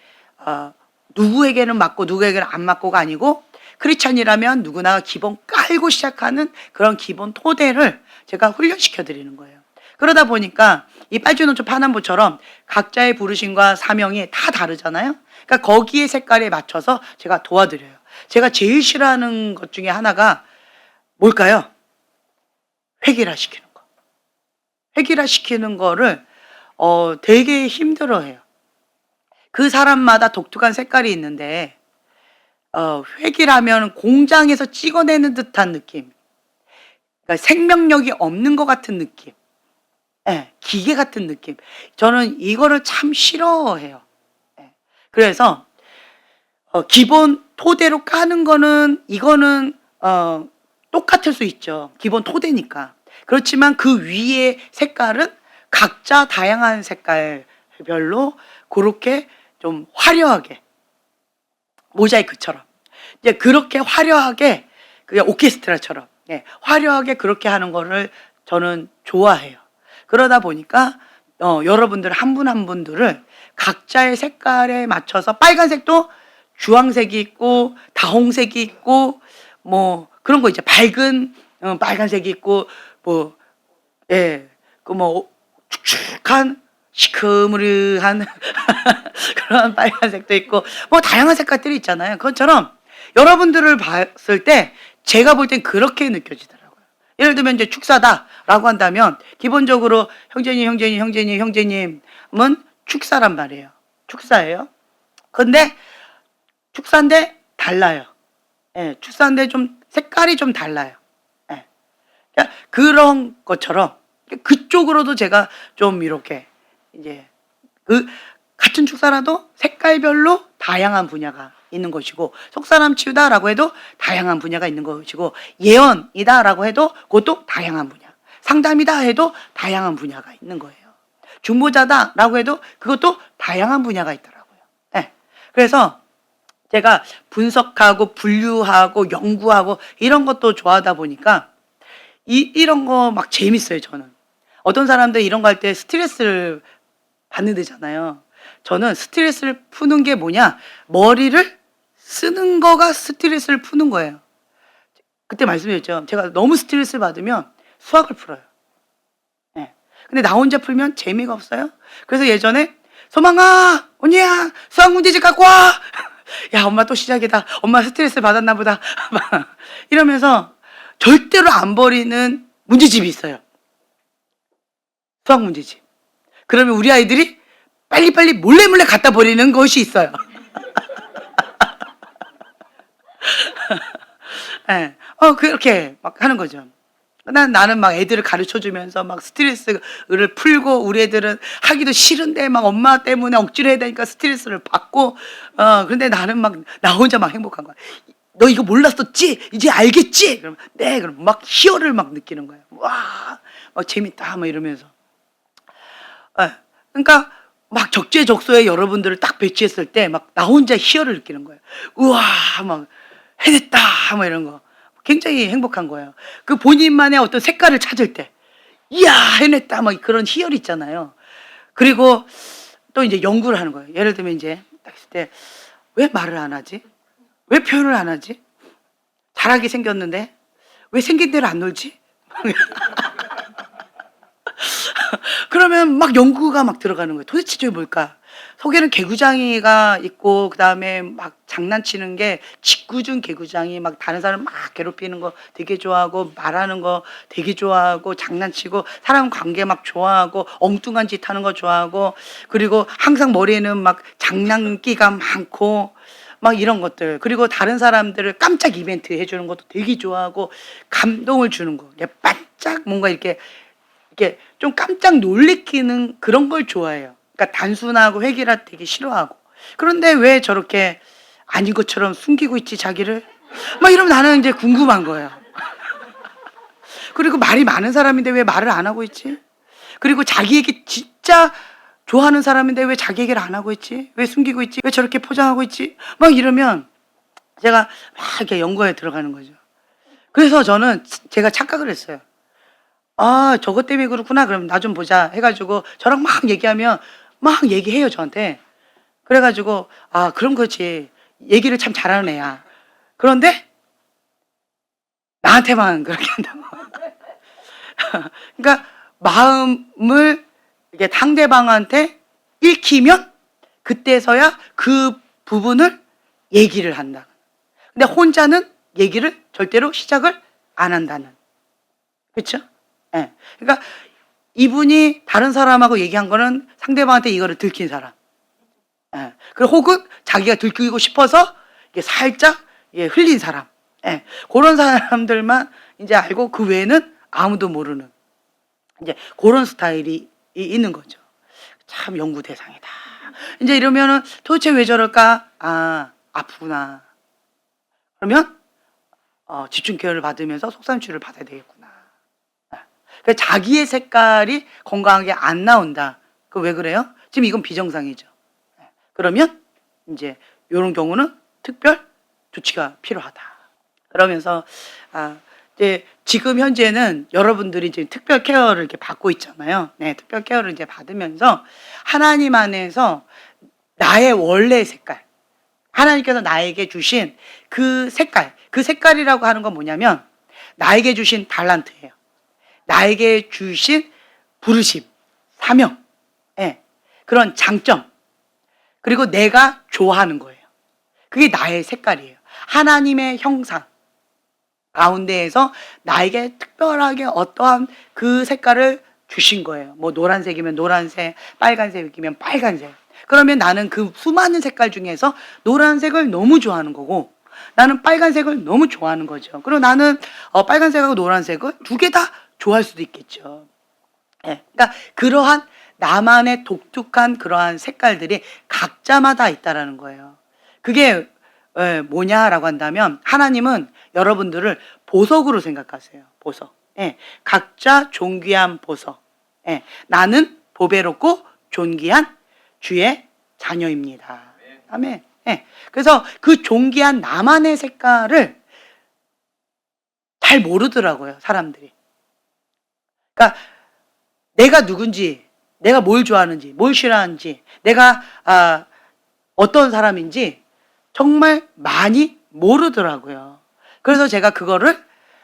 누구에게는 맞고 누구에게는 안 맞고가 아니고 크리스찬이라면 누구나 기본 깔고 시작하는 그런 기본 토대를 제가 훈련시켜 드리는 거예요. 그러다 보니까 이 빨주노초 파남보처럼 각자의 부르심과 사명이 다 다르잖아요. 그러니까 거기에 색깔에 맞춰서 제가 도와드려요. 제가 제일 싫어하는 것 중에 하나가 뭘까요? 획일화시키는 거. 획일화시키는 거를 되게 힘들어해요. 그 사람마다 독특한 색깔이 있는데 획일하면 공장에서 찍어내는 듯한 느낌. 그러니까 생명력이 없는 것 같은 느낌. 예, 기계 같은 느낌. 저는 이거를 참 싫어해요. 예. 그래서 기본 토대로 까는 거는 이거는 똑같을 수 있죠. 기본 토대니까. 그렇지만 그 위에 색깔은 각자 다양한 색깔별로 그렇게 좀 화려하게 모자이크처럼 이제 그렇게 화려하게 그냥 오케스트라처럼 화려하게 그렇게 하는 거를 저는 좋아해요. 그러다 보니까 여러분들 한 분 한 분들을 각자의 색깔에 맞춰서 빨간색도 주황색이 있고 다홍색이 있고 뭐 그런 거 이제 밝은 빨간색이 있고 뭐 그 뭐 축축한 시커무르한 그런 빨간색도 있고 뭐 다양한 색깔들이 있잖아요. 그것처럼 여러분들을 봤을 때 제가 볼 땐 그렇게 느껴지더라고요. 예를 들면 이제 축사다라고 한다면 기본적으로 형제님은 축사란 말이에요. 축사예요. 근데 축사인데 달라요. 예, 축사인데 좀 색깔이 좀 달라요. 예. 그러니까 그런 것처럼 그쪽으로도 제가 좀 이렇게 이제 그 같은 축사라도 색깔별로 다양한 분야가 있는 것이고 속사람 치유다라고 해도 다양한 분야가 있는 것이고 예언이다라고 해도 그것도 다양한 분야 상담이다 해도 다양한 분야가 있는 거예요. 중보자다라고 해도 그것도 다양한 분야가 있더라고요. 네. 그래서 제가 분석하고 분류하고 연구하고 이런 것도 좋아하다 보니까 이런 거 막 재밌어요. 저는 어떤 사람들 이런 거 할 때 스트레스를 받는 데잖아요. 저는 스트레스를 푸는 게 뭐냐? 머리를 쓰는 거가 스트레스를 푸는 거예요. 그때 말씀드렸죠. 제가 너무 스트레스를 받으면 수학을 풀어요. 네. 근데 나 혼자 풀면 재미가 없어요. 그래서 예전에 소망아, 언니야, 수학 문제집 갖고 와. 야, 엄마 또 시작이다. 엄마 스트레스 받았나 보다. 이러면서 절대로 안 버리는 문제집이 있어요. 수학 문제집. 그러면 우리 아이들이 빨리빨리 몰래 갖다 버리는 것이 있어요. 네. 그렇게 막 하는 거죠. 나는 막 애들을 가르쳐 주면서 막 스트레스를 풀고 우리 애들은 하기도 싫은데 막 엄마 때문에 억지로 해야 되니까 스트레스를 받고 근데 나는 막 나 혼자 막 행복한 거야. 너 이거 몰랐었지? 이제 알겠지? 그럼 네. 그럼 막 희열을 막 느끼는 거예요. 와, 막 재밌다 막 이러면서. 그러니까 막 적재적소에 여러분들을 딱 배치했을 때 막 나 혼자 희열을 느끼는 거예요. 우와, 막 해냈다 막 이런 거. 굉장히 행복한 거예요. 그 본인만의 어떤 색깔을 찾을 때 이야 해냈다 막 그런 희열이 있잖아요. 그리고 또 이제 연구를 하는 거예요. 예를 들면 이제 딱 있을 때 왜 말을 안 하지? 왜 표현을 안 하지? 잘하게 생겼는데 왜 생긴 대로 안 놀지? 그러면 막 연구가 막 들어가는 거예요. 도대체 저게 뭘까? 속에는 개구장이가 있고 그다음에 막 장난치는 게 짓궂은 개구장이 막 다른 사람 막 괴롭히는 거 되게 좋아하고 말하는 거 되게 좋아하고 장난치고 사람 관계 막 좋아하고 엉뚱한 짓 하는 거 좋아하고 그리고 항상 머리에는 막 장난기가 많고 막 이런 것들 그리고 다른 사람들을 깜짝 이벤트 해주는 것도 되게 좋아하고 감동을 주는 거 반짝 뭔가 이렇게 좀 깜짝 놀래키는 그런 걸 좋아해요. 그러니까 단순하고 획일화 되게 싫어하고. 그런데 왜 저렇게 아닌 것처럼 숨기고 있지 자기를? 막 이러면 나는 이제 궁금한 거예요. 그리고 말이 많은 사람인데 왜 말을 안 하고 있지? 그리고 자기 얘기 진짜 좋아하는 사람인데 왜 자기 얘기를 안 하고 있지? 왜 숨기고 있지? 왜 저렇게 포장하고 있지? 막 이러면 제가 막 이렇게 연구에 들어가는 거죠. 그래서 저는 제가 착각을 했어요. 아, 저것 때문에 그렇구나. 그럼 나 좀 보자 해가지고 저랑 막 얘기하면 막 얘기해요 저한테. 그래가지고 아 그럼 그렇지 얘기를 참 잘하는 애야. 그런데 나한테만 그렇게 한다고. 그러니까 마음을 이게 상대방한테 읽히면 그때서야 그 부분을 얘기를 한다. 근데 혼자는 얘기를 절대로 시작을 안 한다는. 그렇죠? 예. 그러니까 이분이 다른 사람하고 얘기한 거는 상대방한테 이거를 들킨 사람. 예. 그리고 혹은 자기가 들키고 싶어서 이게 살짝 흘린 사람. 예. 그런 사람들만 이제 알고 그 외에는 아무도 모르는 이제 그런 스타일이 있는 거죠. 참 연구 대상이다. 이제 이러면은 도대체 왜 저럴까? 아, 아프구나. 그러면 집중 케어를 받으면서 속삼추를 받아야 되겠구나. 그러니까 자기의 색깔이 건강하게 안 나온다. 그 왜 그래요? 지금 이건 비정상이죠. 그러면 이제 이런 경우는 특별 조치가 필요하다. 그러면서 이제 지금 현재는 여러분들이 지금 특별 케어를 이렇게 받고 있잖아요. 네, 특별 케어를 이제 받으면서 하나님 안에서 나의 원래 색깔, 하나님께서 나에게 주신 그 색깔이라고 하는 건 뭐냐면 나에게 주신 달란트예요. 나에게 주신 부르심, 사명, 예, 그런 장점, 그리고 내가 좋아하는 거예요. 그게 나의 색깔이에요. 하나님의 형상 가운데에서 나에게 특별하게 어떠한 그 색깔을 주신 거예요. 뭐 노란색이면 노란색, 빨간색이면 빨간색. 그러면 나는 그 수많은 색깔 중에서 노란색을 너무 좋아하는 거고 나는 빨간색을 너무 좋아하는 거죠. 그리고 나는 빨간색하고 노란색을 두 개 다 좋아할 수도 있겠죠. 예, 그러니까 그러한 나만의 독특한 그러한 색깔들이 각자마다 있다라는 거예요. 그게 뭐냐라고 한다면 하나님은 여러분들을 보석으로 생각하세요. 보석. 예, 각자 존귀한 보석. 예, 나는 보배롭고 존귀한 주의 자녀입니다. 아멘. 예, 그래서 그 존귀한 나만의 색깔을 잘 모르더라고요, 사람들이. 그러니까 내가 누군지, 내가 뭘 좋아하는지, 뭘 싫어하는지, 내가 어떤 사람인지 정말 많이 모르더라고요. 그래서 제가 그거를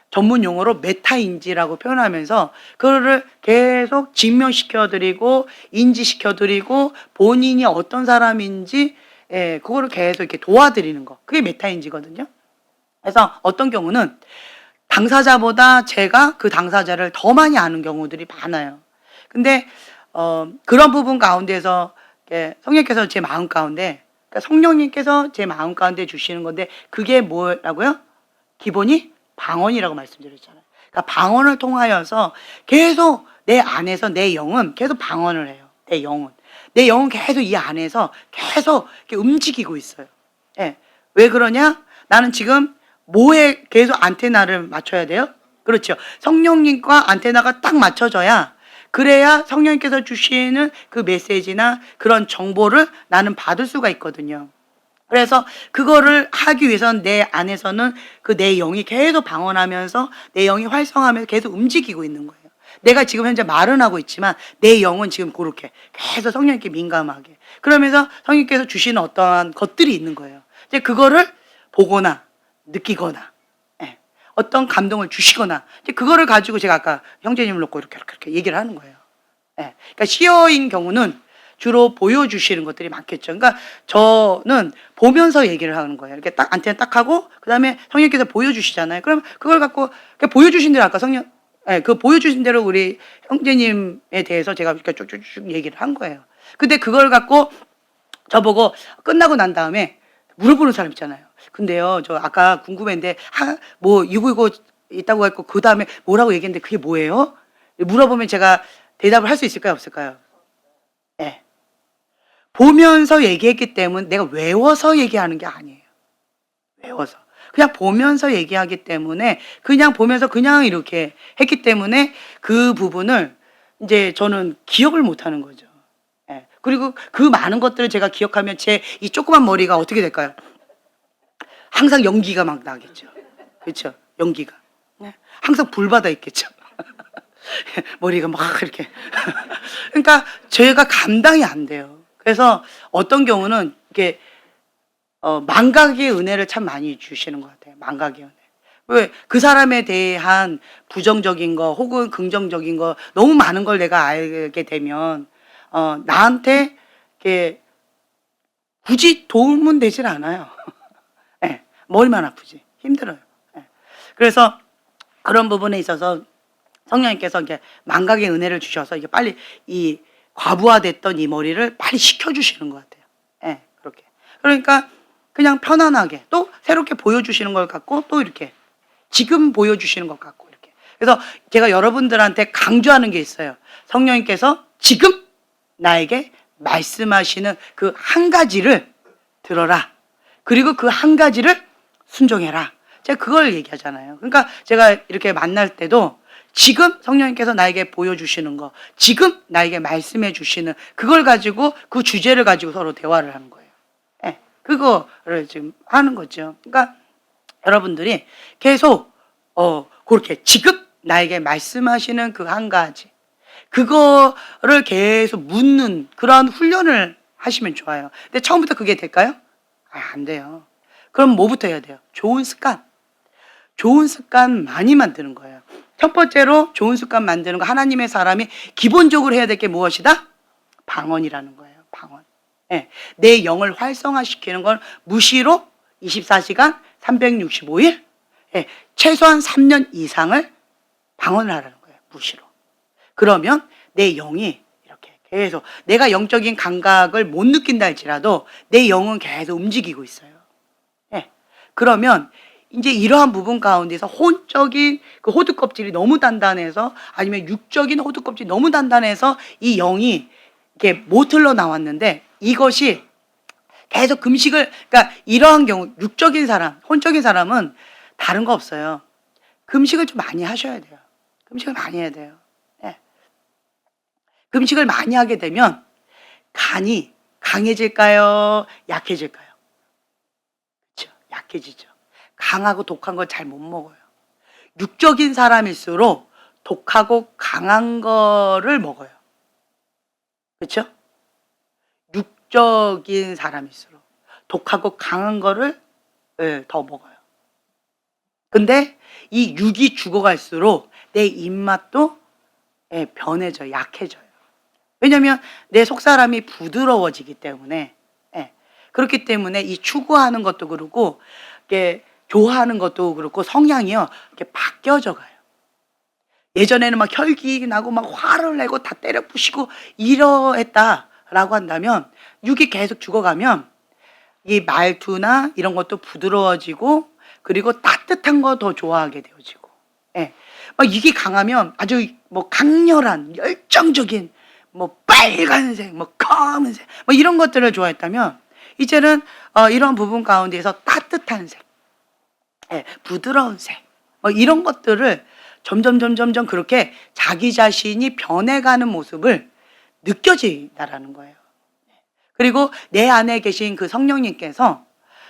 전문 용어로 메타인지라고 표현하면서 그거를 계속 증명시켜드리고 인지시켜드리고 본인이 어떤 사람인지 그거를 계속 이렇게 도와드리는 거. 그게 메타인지거든요. 그래서 어떤 경우는 당사자보다 제가 그 당사자를 더 많이 아는 경우들이 많아요. 근데 그런 부분 가운데서 성령께서 제 마음 가운데, 그러니까 성령님께서 제 마음 가운데 주시는 건데 그게 뭐라고요? 기본이 방언이라고 말씀드렸잖아요. 그러니까 방언을 통하여서 계속 내 안에서 내 영은 계속 방언을 해요. 내 영은 계속 이 안에서 계속 이렇게 움직이고 있어요. 예. 왜 그러냐? 나는 지금 뭐에 계속 안테나를 맞춰야 돼요? 그렇죠. 성령님과 안테나가 딱 맞춰져야, 그래야 성령님께서 주시는 그 메시지나 그런 정보를 나는 받을 수가 있거든요. 그래서 그거를 하기 위해서는 내 안에서는 그 내 영이 계속 방언하면서 내 영이 활성화하면서 계속 움직이고 있는 거예요. 내가 지금 현재 말은 하고 있지만 내 영은 지금 그렇게 계속 성령님께 민감하게, 그러면서 성령님께서 주시는 어떠한 것들이 있는 거예요. 이제 그거를 보거나 느끼거나 어떤 감동을 주시거나 이제 그거를 가지고 제가 아까 형제님을 놓고 이렇게 얘기를 하는 거예요. 그러니까 시어인 경우는 주로 보여주시는 것들이 많겠죠. 그러니까 저는 보면서 얘기를 하는 거예요. 이렇게 딱 안테나 딱 하고 그다음에 성령께서 보여주시잖아요. 그럼 그걸 갖고 보여주신 대로 아까 그 보여주신 대로 우리 형제님에 대해서 제가 이렇게 쭉쭉쭉 얘기를 한 거예요. 근데 그걸 갖고 저보고 끝나고 난 다음에 물어보는 사람 있잖아요. 근데요, 저 아까 궁금했는데 뭐 이거 있다고 했고 그 다음에 뭐라고 얘기했는데 그게 뭐예요? 물어보면 제가 대답을 할 수 있을까요, 없을까요? 네. 보면서 얘기했기 때문에 내가 외워서 얘기하는 게 아니에요. 외워서. 그냥 보면서 얘기하기 때문에 그냥 보면서 그냥 이렇게 했기 때문에 그 부분을 이제 저는 기억을 못 하는 거죠. 그리고 그 많은 것들을 제가 기억하면 제 이 조그만 머리가 어떻게 될까요? 항상 연기가 막 나겠죠. 그렇죠? 연기가. 항상 불받아 있겠죠. 머리가 막 이렇게. 그러니까 제가 감당이 안 돼요. 그래서 어떤 경우는 이렇게 망각의 은혜를 참 많이 주시는 것 같아요. 망각의 은혜. 왜? 그 사람에 대한 부정적인 거 혹은 긍정적인 거 너무 많은 걸 내가 알게 되면 나한테 이렇게 굳이 도움은 되질 않아요. 머리만 아프지. 힘들어요. 그래서 그런 부분에 있어서 성령님께서 이렇게 망각의 은혜를 주셔서 이게 빨리 이 과부하됐던 이 머리를 빨리 식혀주시는 것 같아요. 그렇게. 그러니까 그냥 편안하게 또 새롭게 보여주시는 걸 갖고 또 이렇게 지금 보여주시는 것 같고 이렇게. 그래서 제가 여러분들한테 강조하는 게 있어요. 성령님께서 지금 나에게 말씀하시는 그 한 가지를 들어라. 그리고 그 한 가지를 순종해라. 제가 그걸 얘기하잖아요. 그러니까 제가 이렇게 만날 때도 지금 성령님께서 나에게 보여주시는 거, 지금 나에게 말씀해 주시는 그걸 가지고 그 주제를 가지고 서로 대화를 하는 거예요. 네, 그거를 지금 하는 거죠. 그러니까 여러분들이 계속 그렇게 지금 나에게 말씀하시는 그 한 가지, 그거를 계속 묻는 그런 훈련을 하시면 좋아요. 근데 처음부터 그게 될까요? 안 돼요. 그럼 뭐부터 해야 돼요? 좋은 습관. 좋은 습관 많이 만드는 거예요. 첫 번째로 좋은 습관 만드는 거, 하나님의 사람이 기본적으로 해야 될 게 무엇이다? 방언이라는 거예요. 방언. 네. 내 영을 활성화시키는 건 무시로 24시간 365일 네. 최소한 3년 이상을 방언을 하라는 거예요. 무시로. 그러면 내 영이 이렇게 계속, 내가 영적인 감각을 못 느낀다 할지라도 내 영은 계속 움직이고 있어요. 네. 그러면 이제 이러한 부분 가운데서 혼적인 그 호두 껍질이 너무 단단해서, 아니면 육적인 호두 껍질이 너무 단단해서 이 영이 이렇게 못 흘러나왔는데, 이것이 계속 금식을, 그러니까 이러한 경우 육적인 사람, 혼적인 사람은 다른 거 없어요. 금식을 좀 많이 하셔야 돼요. 금식을 많이 해야 돼요. 네. 금식을 많이 하게 되면 간이 강해질까요? 약해질까요? 그렇죠. 약해지죠. 강하고 독한 걸 잘 못 먹어요. 육적인 사람일수록 독하고 강한 거를 먹어요. 그렇죠? 육적인 사람일수록 독하고 강한 거를 더 먹어요. 근데 이 육이 죽어갈수록 내 입맛도 변해져요. 약해져요. 왜냐하면 내 속사람이 부드러워지기 때문에. 그렇기 때문에 이 추구하는 것도 그렇고, 이렇게 좋아하는 것도 그렇고, 성향이요, 이렇게 바뀌어져 가요. 예전에는 막 혈기 나고 막 화를 내고 다 때려 부시고 이러했다라고 한다면, 육이 계속 죽어가면 이 말투나 이런 것도 부드러워지고, 그리고 따뜻한 거 더 좋아하게 되어지고, 막 이게 강하면 아주 뭐 강렬한 열정적인 뭐 빨간색, 뭐 검은색, 뭐 이런 것들을 좋아했다면, 이제는 이런 부분 가운데서 따뜻한 색, 부드러운 색, 뭐 이런 것들을 점점 그렇게 자기 자신이 변해가는 모습을 느껴진다라는 거예요. 그리고 내 안에 계신 그 성령님께서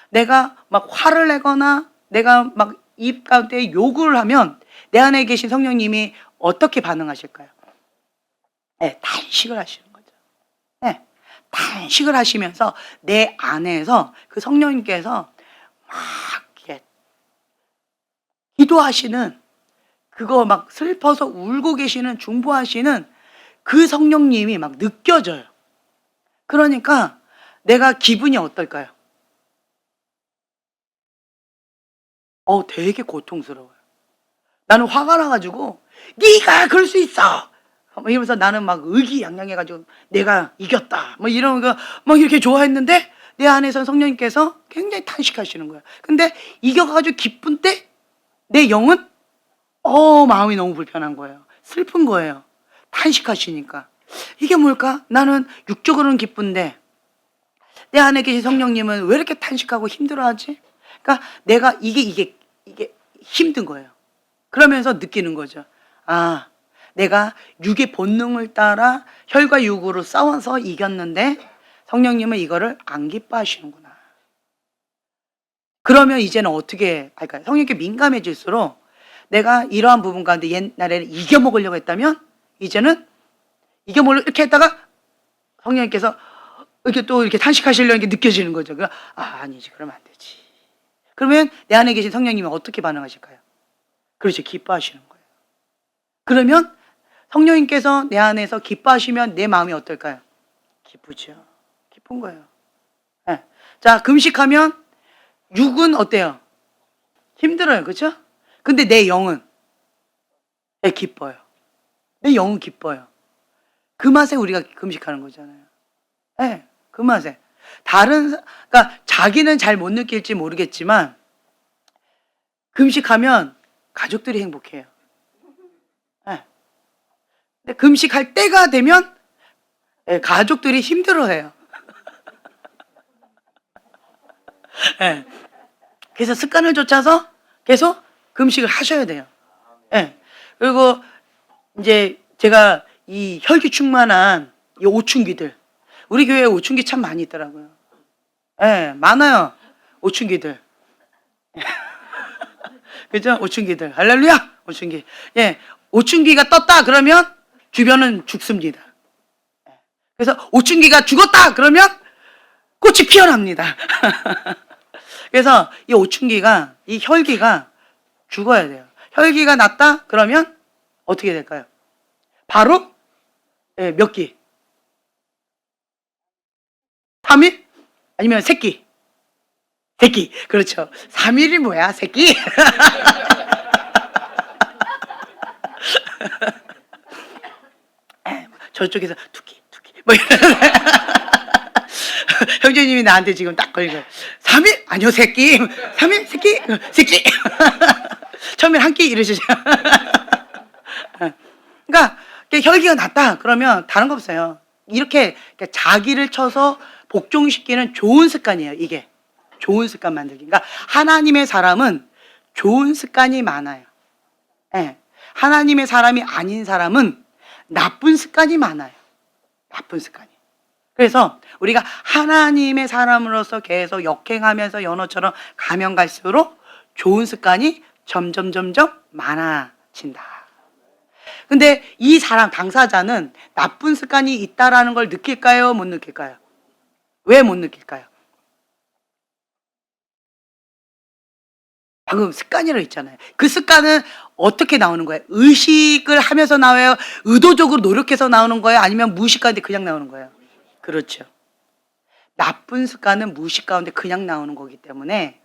내가 막 화를 내거나 내가 막 입 가운데 욕을 하면 내 안에 계신 성령님이 어떻게 반응하실까요? 탄식을 하시는 거죠. 탄식을 하시면서 내 안에서 그 성령님께서 막 이렇게 기도하시는, 그거 막 슬퍼서 울고 계시는, 중보하시는 그 성령님이 막 느껴져요. 그러니까 내가 기분이 어떨까요? 되게 고통스러워요. 나는 화가 나가지고 네가 그럴 수 있어 이러면서 나는 막 의기양양해가지고 내가 이겼다 뭐 이런 거 막 이렇게 좋아했는데, 내 안에서 성령님께서 굉장히 탄식하시는 거예요. 근데 이겨가지고 기쁜 때 내 영은 마음이 너무 불편한 거예요. 슬픈 거예요. 탄식하시니까. 이게 뭘까? 나는 육적으로는 기쁜데 내 안에 계신 성령님은 왜 이렇게 탄식하고 힘들어하지? 그러니까 내가 이게 힘든 거예요. 그러면서 느끼는 거죠. 아, 내가 육의 본능을 따라 혈과 육으로 싸워서 이겼는데 성령님은 이거를 안 기뻐하시는구나. 그러면 이제는 어떻게 할까요? 성령님께 민감해질수록 내가 이러한 부분 가운데 옛날에는 이겨먹으려고 했다면, 이제는 이겨먹으려고 이렇게 했다가 성령님께서 이렇게 또 이렇게 탄식하시려는 게 느껴지는 거죠. 아니지, 그러면 안 되지. 그러면 내 안에 계신 성령님이 어떻게 반응하실까요? 그렇죠. 기뻐하시는 거예요. 그러면 성령님께서 내 안에서 기뻐하시면 내 마음이 어떨까요? 기쁘죠. 기쁜 거예요. 자, 금식하면 육은 어때요? 힘들어요. 그렇죠? 근데 내 영은 기뻐요. 내 영은 기뻐요. 그 맛에 우리가 금식하는 거잖아요. 그 맛에. 그러니까 자기는 잘 못 느낄지 모르겠지만 금식하면 가족들이 행복해요. 근데 금식할 때가 되면 가족들이 힘들어해요. 예. 그래서 습관을 쫓아서 계속 금식을 하셔야 돼요. 예. 그리고 이제 제가 이 혈기 충만한 이 오춘기들, 우리 교회에 오춘기 참 많이 있더라고요. 예, 많아요. 오춘기들. 그죠? 오춘기들. 할렐루야! 오춘기. 예. 오춘기가 떴다 그러면 주변은 죽습니다. 그래서 오춘기가 죽었다 그러면 꽃이 피어납니다. 그래서 이 오춘기가, 이 혈기가 죽어야 돼요. 혈기가 났다 그러면 어떻게 될까요? 바로 몇 기? 3일? 아니면 새끼? 새끼. 그렇죠. 3일이 뭐야? 새끼? 저쪽에서 투기 뭐 이러는데 형제님이 나한테 지금 딱 걸리고 3일? 아니요 새끼. 3일? 새끼? 새끼. 처음엔 한 끼 이러시죠. 그러니까 혈기가 났다 그러면 다른 거 없어요. 이렇게 자기를 쳐서 복종시키는 좋은 습관이에요. 이게 좋은 습관 만들기. 그러니까 하나님의 사람은 좋은 습관이 많아요. 네. 하나님의 사람이 아닌 사람은 나쁜 습관이 많아요. 나쁜 습관이. 그래서 우리가 하나님의 사람으로서 계속 역행하면서 연어처럼 가면 갈수록 좋은 습관이 점점 많아진다. 근데 이 사람, 당사자는 나쁜 습관이 있다라는 걸 느낄까요? 못 느낄까요? 왜 못 느낄까요? 방금 습관이라고 했잖아요. 그 습관은 어떻게 나오는 거예요? 의식을 하면서 나와요? 의도적으로 노력해서 나오는 거예요? 아니면 무의식 가운데 그냥 나오는 거예요? 그렇죠. 나쁜 습관은 무의식 가운데 그냥 나오는 거기 때문에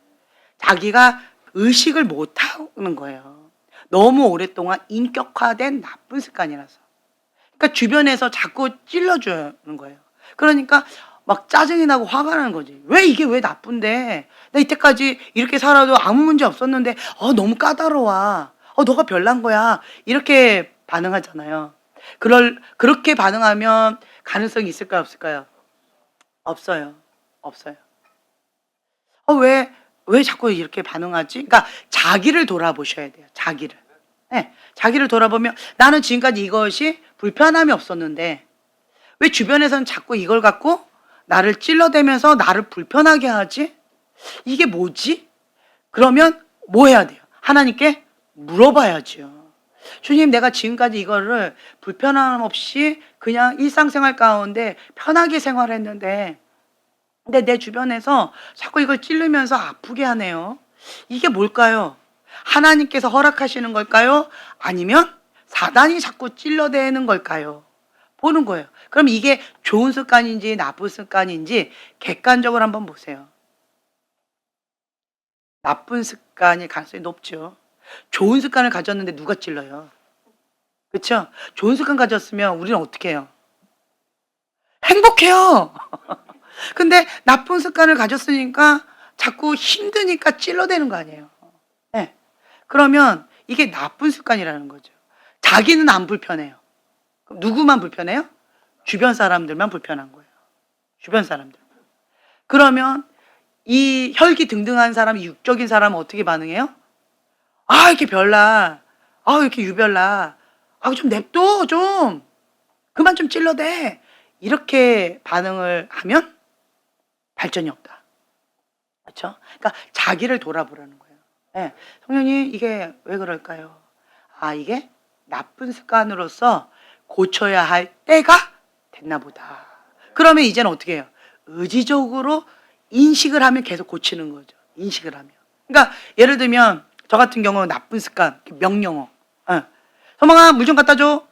자기가 의식을 못 하는 거예요. 너무 오랫동안 인격화된 나쁜 습관이라서. 그러니까 주변에서 자꾸 찔러주는 거예요. 그러니까 막 짜증이 나고 화가 나는 거지. 왜 나쁜데? 나 이때까지 이렇게 살아도 아무 문제 없었는데 너무 까다로워. 너가 별난 거야. 이렇게 반응하잖아요. 그렇게 반응하면 가능성이 있을까요? 없을까요? 없어요. 왜 자꾸 이렇게 반응하지? 그러니까 자기를 돌아보셔야 돼요. 자기를. 네, 자기를 돌아보면 나는 지금까지 이것이 불편함이 없었는데 왜 주변에서는 자꾸 이걸 갖고 나를 찔러대면서 나를 불편하게 하지? 이게 뭐지? 그러면 뭐 해야 돼요? 하나님께 물어봐야죠. 주님, 내가 지금까지 이거를 불편함 없이 그냥 일상생활 가운데 편하게 생활했는데 근데 내 주변에서 자꾸 이걸 찌르면서 아프게 하네요. 이게 뭘까요? 하나님께서 허락하시는 걸까요? 아니면 사단이 자꾸 찔러대는 걸까요? 보는 거예요. 그럼 이게 좋은 습관인지 나쁜 습관인지 객관적으로 한번 보세요. 나쁜 습관일 가능성이 높죠. 좋은 습관을 가졌는데 누가 찔러요? 그렇죠? 좋은 습관 가졌으면 우리는 어떻게 해요? 행복해요. 근데 나쁜 습관을 가졌으니까 자꾸 힘드니까 찔러대는 거 아니에요. 네. 그러면 이게 나쁜 습관이라는 거죠. 자기는 안 불편해요. 그럼 누구만 불편해요? 주변 사람들만 불편한 거예요. 주변 사람들. 그러면 이 혈기 등등한 사람, 육적인 사람은 어떻게 반응해요? 이렇게 별나. 이렇게 유별나. 좀 냅둬, 좀. 그만 좀 찔러대. 이렇게 반응을 하면 발전이 없다. 그렇죠? 그러니까 자기를 돌아보라는 거예요. 네. 성령님, 이게 왜 그럴까요? 이게 나쁜 습관으로서 고쳐야 할 때가 됐나 보다. 그러면 이제는 어떻게 해요? 의지적으로 인식을 하면 계속 고치는 거죠. 인식을 하면. 그러니까 예를 들면 저 같은 경우는 나쁜 습관, 명령어. 서망아, 물 좀 갖다 줘.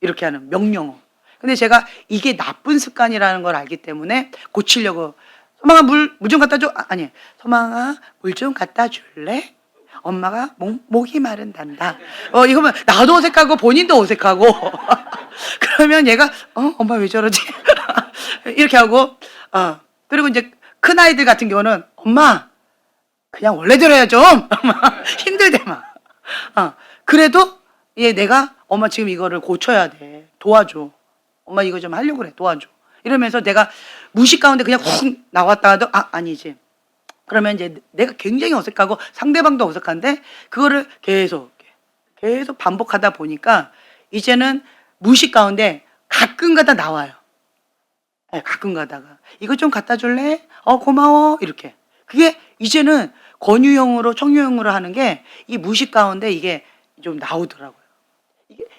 이렇게 하는 명령어. 근데 제가 이게 나쁜 습관이라는 걸 알기 때문에 고치려고 서망아, 물 좀 갖다 줘. 아니, 서망아, 물 좀 갖다 줄래? 엄마가 목이 마른단다. 이거면 나도 어색하고 본인도 어색하고. 그러면 얘가 엄마 왜 저러지? 이렇게 하고 그리고 이제 큰 아이들 같은 경우는 엄마 그냥 원래대로 해야 좀. 힘들대 막. 그래도 얘 내가 엄마 지금 이거를 고쳐야 돼. 도와줘. 엄마 이거 좀 하려고 그래. 도와줘. 이러면서 내가 무식 가운데 그냥 훅 나왔다 하도 아니지. 그러면 이제 내가 굉장히 어색하고 상대방도 어색한데 그거를 계속 반복하다 보니까 이제는 무식 가운데 가끔 가다 나와요. 네, 가끔 가다가 이거 좀 갖다 줄래? 고마워. 이렇게. 그게 이제는 권유형으로 청유형으로 하는 게 이 무식 가운데 이게 좀 나오더라고요.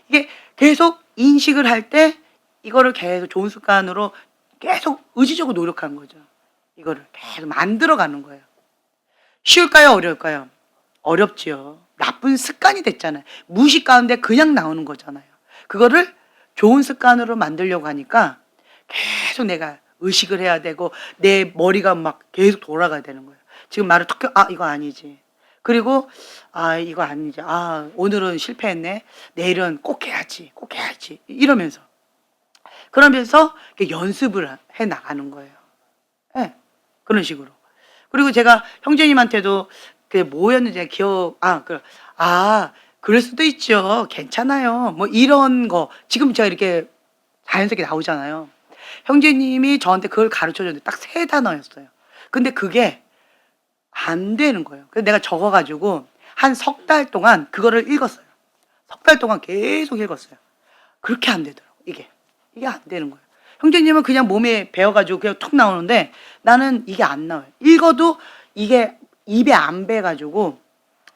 이게 계속 인식을 할 때 이거를 계속 좋은 습관으로 계속 의지적으로 노력하는 거죠. 이거를 계속 만들어가는 거예요. 쉬울까요? 어려울까요? 어렵지요. 나쁜 습관이 됐잖아요. 무식 가운데 그냥 나오는 거잖아요. 그거를 좋은 습관으로 만들려고 하니까 계속 내가 의식을 해야 되고 내 머리가 막 계속 돌아가야 되는 거예요. 지금 말을 툭 이거 아니지. 그리고 이거 아니지. 오늘은 실패했네. 내일은 꼭 해야지. 꼭 해야지. 이러면서 그러면서 연습을 해 나가는 거예요. 네, 그런 식으로. 그리고 제가 형제님한테도 그게 뭐였는지 그럴 수도 있죠. 괜찮아요. 뭐 이런 거 지금 제가 이렇게 자연스럽게 나오잖아요. 형제님이 저한테 그걸 가르쳐 줬는데 딱 3단어였어요. 근데 그게 안 되는 거예요. 그래서 내가 적어가지고 한 석 달 동안 그거를 읽었어요. 석 달 동안 계속 읽었어요. 그렇게 안 되더라고. 이게 안 되는 거예요. 형제님은 그냥 몸에 배어가지고 그냥 툭 나오는데 나는 이게 안 나와요. 읽어도 이게 입에 안 배가지고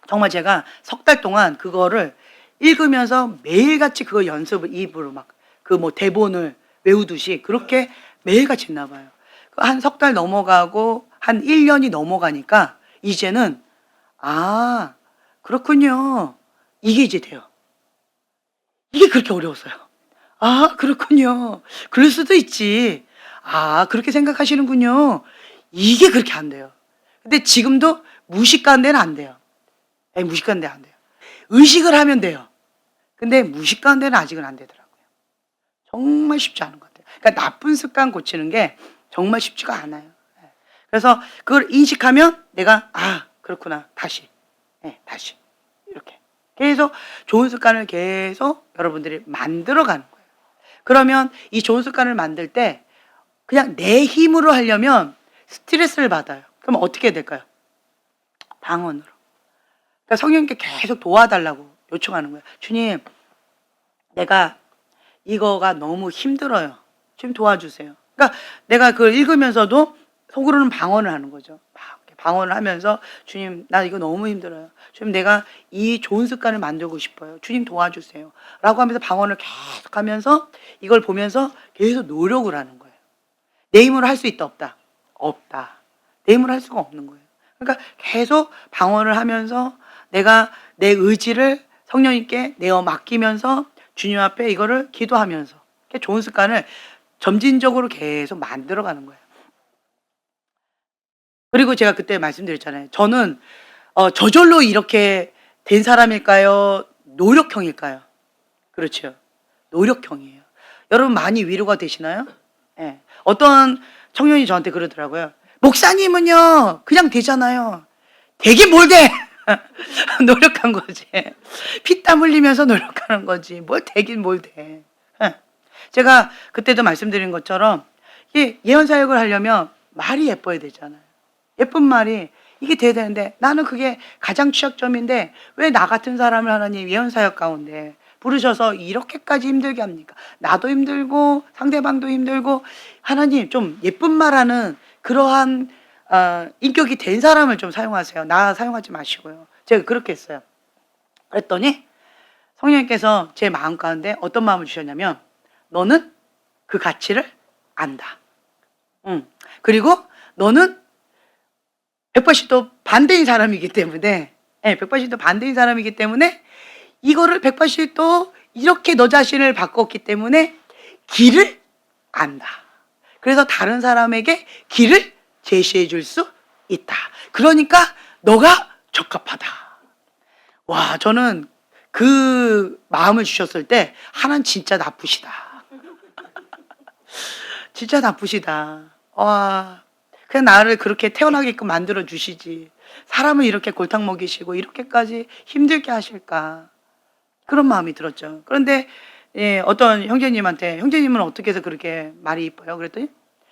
정말 제가 석 달 동안 그거를 읽으면서 매일같이 그거 연습을 입으로 막 그 뭐 대본을 외우듯이 그렇게 매일같이 했나 봐요. 한 석 달 넘어가고 한 1년이 넘어가니까 이제는 그렇군요. 이게 이제 돼요. 이게 그렇게 어려웠어요. 그렇군요. 그럴 수도 있지. 그렇게 생각하시는군요. 이게 그렇게 안 돼요. 근데 지금도 무식가운데는 안 돼요. 무식가운데 안 돼요. 의식을 하면 돼요. 근데 무식가운데는 아직은 안 되더라고요. 정말 쉽지 않은 것 같아요. 그러니까 나쁜 습관 고치는 게 정말 쉽지가 않아요. 그래서 그걸 인식하면 내가 그렇구나. 다시 이렇게 계속 좋은 습관을 계속 여러분들이 만들어가는 거예요. 그러면 이 좋은 습관을 만들 때 그냥 내 힘으로 하려면 스트레스를 받아요. 그럼 어떻게 해야 될까요? 방언으로. 그러니까 성령님께 계속 도와달라고 요청하는 거예요. 주님, 내가 이거가 너무 힘들어요. 좀 도와주세요. 그러니까 내가 그걸 읽으면서도 속으로는 방언을 하는 거죠. 막 이렇게 방언을 하면서 주님, 나 이거 너무 힘들어요. 주님, 내가 이 좋은 습관을 만들고 싶어요. 주님 도와주세요. 라고 하면서 방언을 계속 하면서 이걸 보면서 계속 노력을 하는 거예요. 내 힘으로 할 수 있다, 없다? 없다. 내 힘으로 할 수가 없는 거예요. 그러니까 계속 방언을 하면서 내가 내 의지를 성령님께 내어 맡기면서 주님 앞에 이거를 기도하면서 좋은 습관을 점진적으로 계속 만들어가는 거예요. 그리고 제가 그때 말씀드렸잖아요. 저는 저절로 이렇게 된 사람일까요? 노력형일까요? 그렇죠. 노력형이에요. 여러분 많이 위로가 되시나요? 네. 어떤 청년이 저한테 그러더라고요. 목사님은요 그냥 되잖아요. 되긴 뭘 돼? 노력한 거지. 피땀 흘리면서 노력하는 거지. 뭘 되긴 뭘 돼. 제가 그때도 말씀드린 것처럼 예언 사역을 하려면 말이 예뻐야 되잖아요. 예쁜 말이 이게 돼야 되는데 나는 그게 가장 취약점인데 왜 나 같은 사람을 하나님 예언 사역 가운데 부르셔서 이렇게까지 힘들게 합니까? 나도 힘들고 상대방도 힘들고 하나님 좀 예쁜 말하는 그러한 인격이 된 사람을 좀 사용하세요. 나 사용하지 마시고요. 제가 그렇게 했어요. 그랬더니 성령님께서 제 마음 가운데 어떤 마음을 주셨냐면 너는 그 가치를 안다. 그리고 너는 180도 반대인 사람이기 때문에 180도 반대인 사람이기 때문에 이거를 180도 이렇게 너 자신을 바꿨기 때문에 길을 안다. 그래서 다른 사람에게 길을 제시해 줄 수 있다. 그러니까 너가 적합하다. 와, 저는 그 마음을 주셨을 때 하나님 진짜 나쁘시다. 진짜 나쁘시다. 와, 그냥 나를 그렇게 태어나게끔 만들어 주시지. 사람을 이렇게 골탕 먹이시고 이렇게까지 힘들게 하실까. 그런 마음이 들었죠. 그런데 예, 어떤 형제님한테 형제님은 어떻게 해서 그렇게 말이 이뻐요? 그랬더니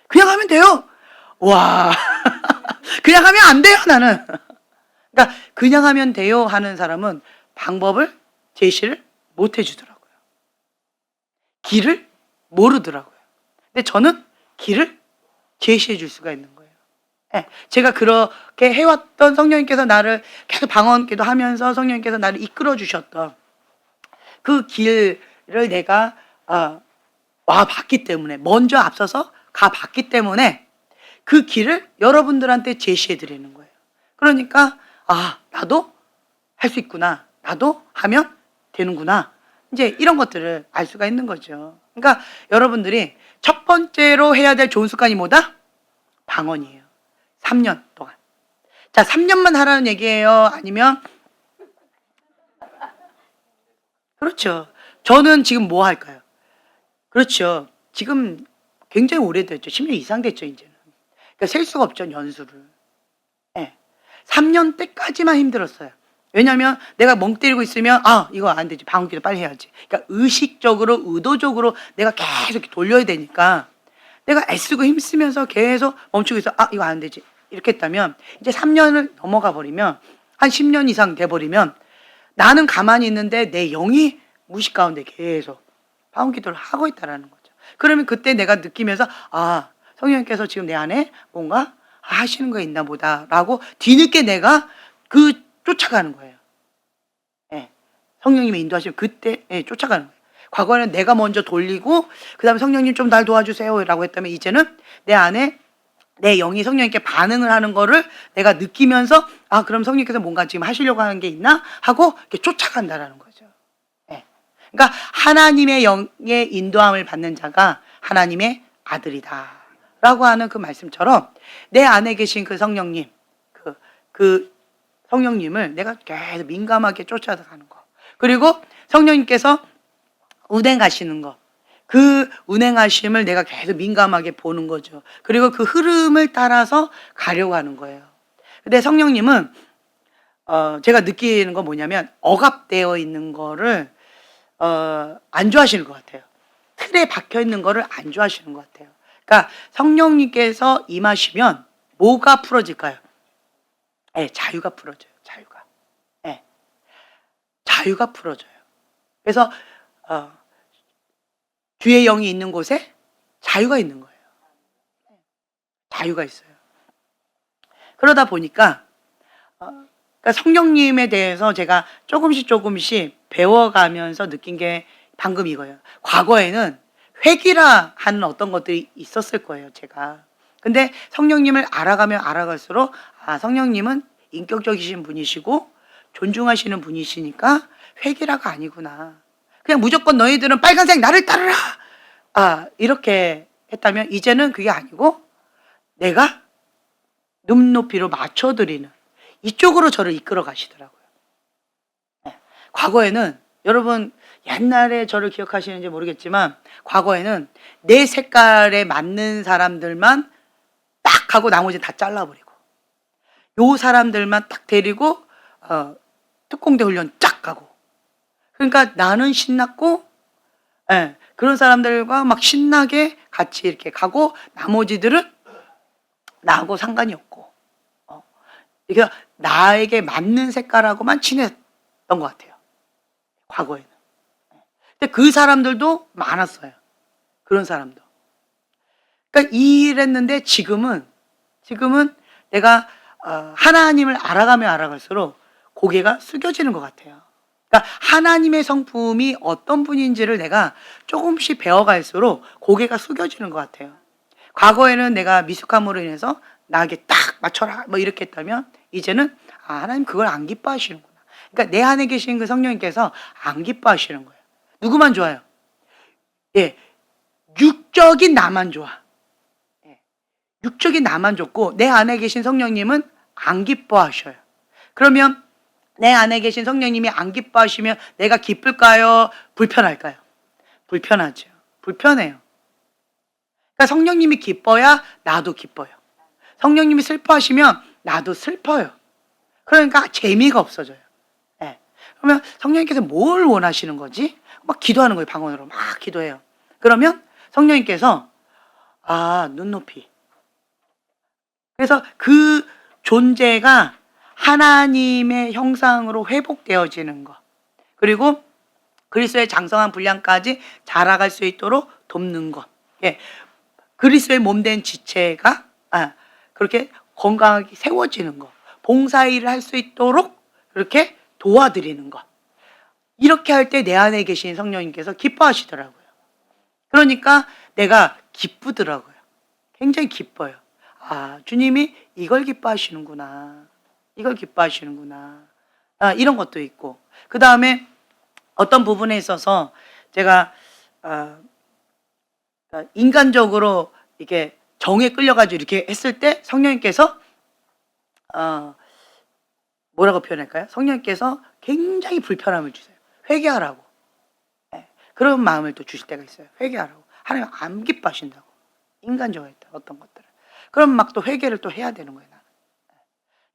그냥 하면 돼요. 와, 그냥 하면 안 돼요, 나는. 그러니까 그냥 하면 돼요 하는 사람은 방법을 제시를 못 해주더라고요. 길을 모르더라고요. 근데 저는 길을 제시해 줄 수가 있는 거예요. 예, 제가 그렇게 해왔던 성령님께서 나를 계속 방언기도 하면서 성령님께서 나를 이끌어 주셨던 그 길을 내가 와 봤기 때문에, 먼저 앞서서 가 봤기 때문에 그 길을 여러분들한테 제시해 드리는 거예요. 그러니까 나도 할 수 있구나, 나도 하면 되는구나, 이제 이런 것들을 알 수가 있는 거죠. 그러니까 여러분들이 첫 번째로 해야 될 좋은 습관이 뭐다? 방언이에요. 3년 동안. 자, 3년만 하라는 얘기예요? 아니면 그렇죠. 저는 지금 뭐 할까요? 그렇죠. 지금 굉장히 오래됐죠. 10년 이상 됐죠, 이제는. 그러니까 셀 수가 없죠, 연수를. 예. 3년 때까지만 힘들었어요. 왜냐면 내가 멍 때리고 있으면 이거 안 되지, 방귀도 빨리 해야지. 그러니까 의식적으로 의도적으로 내가 계속 돌려야 되니까 내가 애쓰고 힘쓰면서 계속 멈추고 있어. 이거 안 되지, 이렇게 했다면 이제 3년을 넘어가 버리면, 한 10년 이상 돼 버리면 나는 가만히 있는데 내 영이 무식 가운데 계속 방언기도를 하고 있다라는 거죠. 그러면 그때 내가 느끼면서 성령님께서 지금 내 안에 뭔가 하시는 거 있나 보다라고 뒤늦게 내가 쫓아가는 거예요. 예. 성령님의 인도하시면 그때 쫓아가는 거예요. 과거에는 내가 먼저 돌리고 그 다음에 성령님 좀 날 도와주세요 라고 했다면, 이제는 내 안에 내 영이 성령님께 반응을 하는 거를 내가 느끼면서 그럼 성령님께서 뭔가 지금 하시려고 하는 게 있나 하고 이렇게 쫓아간다라는 거죠. 예. 그러니까 하나님의 영의 인도함을 받는 자가 하나님의 아들이다 라고 하는 그 말씀처럼, 내 안에 계신 그 성령님, 그 성령님을 내가 계속 민감하게 쫓아가는 거, 그리고 성령님께서 운행하시는 거, 그 운행하심을 내가 계속 민감하게 보는 거죠. 그리고 그 흐름을 따라서 가려고 하는 거예요. 근데 성령님은 제가 느끼는 건 뭐냐면, 억압되어 있는 거를 안 좋아하시는 것 같아요. 틀에 박혀 있는 거를 안 좋아하시는 것 같아요. 그러니까 성령님께서 임하시면 뭐가 풀어질까요? 자유가 풀어져요. 자유가. 자유가 풀어져요. 그래서 주의 영이 있는 곳에 자유가 있는 거예요. 자유가 있어요. 그러다 보니까 그러니까 성령님에 대해서 제가 조금씩 배워가면서 느낀 게 방금 이거예요. 과거에는 회귀라 하는 어떤 것들이 있었을 거예요, 제가. 근데 성령님을 알아가면 알아갈수록 성령님은 인격적이신 분이시고 존중하시는 분이시니까 회귀라가 아니구나. 그냥 무조건 너희들은 빨간색 나를 따르라, 이렇게 했다면, 이제는 그게 아니고 내가 눈높이로 맞춰드리는 이쪽으로 저를 이끌어 가시더라고요. 과거에는, 여러분 옛날에 저를 기억하시는지 모르겠지만, 과거에는 내 색깔에 맞는 사람들만 딱 하고 나머지 다 잘라버리고, 요 사람들만 딱 데리고 특공대 훈련 쫙 가고, 그러니까 나는 신났고 그런 사람들과 막 신나게 같이 이렇게 가고, 나머지들은 나하고 상관이 없고 이게 나에게 맞는 색깔하고만 친했던 것 같아요, 과거에는. 근데 그 사람들도 많았어요, 그런 사람도. 그러니까 이랬는데 지금은 내가 하나님을 알아가면 알아갈수록 고개가 숙여지는 것 같아요. 그러니까 하나님의 성품이 어떤 분인지를 내가 조금씩 배워갈수록 고개가 숙여지는 것 같아요. 과거에는 내가 미숙함으로 인해서 나에게 딱 맞춰라 뭐 이렇게 했다면, 이제는 하나님 그걸 안 기뻐하시는구나. 그러니까 내 안에 계신 그 성령님께서 안 기뻐하시는 거예요. 누구만 좋아요? 육적인 나만 좋아. 육적인 나만 좋고 내 안에 계신 성령님은 안 기뻐하셔요. 그러면 내 안에 계신 성령님이 안 기뻐하시면 내가 기쁠까요? 불편할까요? 불편하죠. 불편해요. 그러니까 성령님이 기뻐야 나도 기뻐요. 성령님이 슬퍼하시면 나도 슬퍼요. 그러니까 재미가 없어져요. 그러면 성령님께서 뭘 원하시는 거지? 막 기도하는 거예요. 방언으로 막 기도해요. 그러면 성령님께서 눈높이. 그래서 그 존재가 하나님의 형상으로 회복되어지는 거. 그리고 그리스도의 장성한 분량까지 자라갈 수 있도록 돕는 것. 예. 그리스도의 몸된 지체가 그렇게 건강하게 세워지는 것. 봉사일을 할 수 있도록 그렇게 도와드리는 것. 이렇게 할 때 내 안에 계신 성령님께서 기뻐하시더라고요. 그러니까 내가 기쁘더라고요. 굉장히 기뻐요. 주님이 이걸 기뻐하시는구나. 이걸 기뻐하시는구나. 이런 것도 있고. 그 다음에 어떤 부분에 있어서 제가 인간적으로 이렇게 정에 끌려가지고 이렇게 했을 때 성령님께서 뭐라고 표현할까요? 성령님께서 굉장히 불편함을 주세요. 회개하라고. 네. 그런 마음을 또 주실 때가 있어요. 회개하라고. 하나님 안 기뻐하신다고. 인간적으로 했다. 어떤 것들을. 그럼 막 또 회개를 또 해야 되는 거예요. 나는.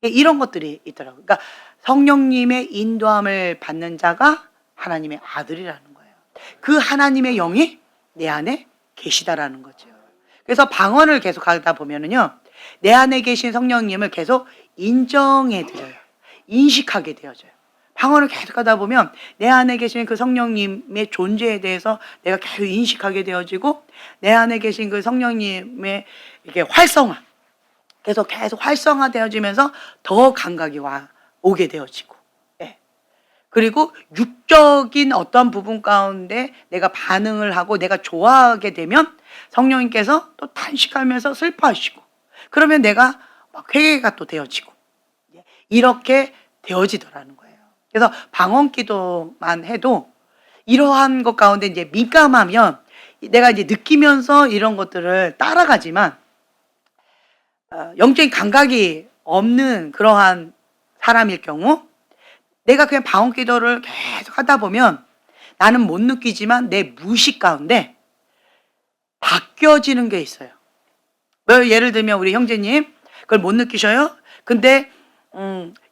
이런 것들이 있더라고요. 그러니까 성령님의 인도함을 받는 자가 하나님의 아들이라는 거예요. 그 하나님의 영이 내 안에 계시다라는 거죠. 그래서 방언을 계속 하다 보면은요, 내 안에 계신 성령님을 계속 인정해 드려요. 인식하게 되어져요. 방언을 계속 하다 보면 내 안에 계신 그 성령님의 존재에 대해서 내가 계속 인식하게 되어지고, 내 안에 계신 그 성령님의 이렇게 활성화, 계속 활성화되어지면서 더 감각이 오게 되어지고, 그리고 육적인 어떤 부분 가운데 내가 반응을 하고 내가 좋아하게 되면 성령님께서 또 탄식하면서 슬퍼하시고, 그러면 내가 막 회개가 또 되어지고, 이렇게 되어지더라는 거예요. 그래서 방언 기도만 해도 이러한 것 가운데 이제 민감하면 내가 이제 느끼면서 이런 것들을 따라가지만, 영적인 감각이 없는 그러한 사람일 경우 내가 그냥 방언 기도를 계속 하다 보면 나는 못 느끼지만 내 무의식 가운데 바뀌어지는 게 있어요. 예를 들면 우리 형제님 그걸 못 느끼셔요? 근데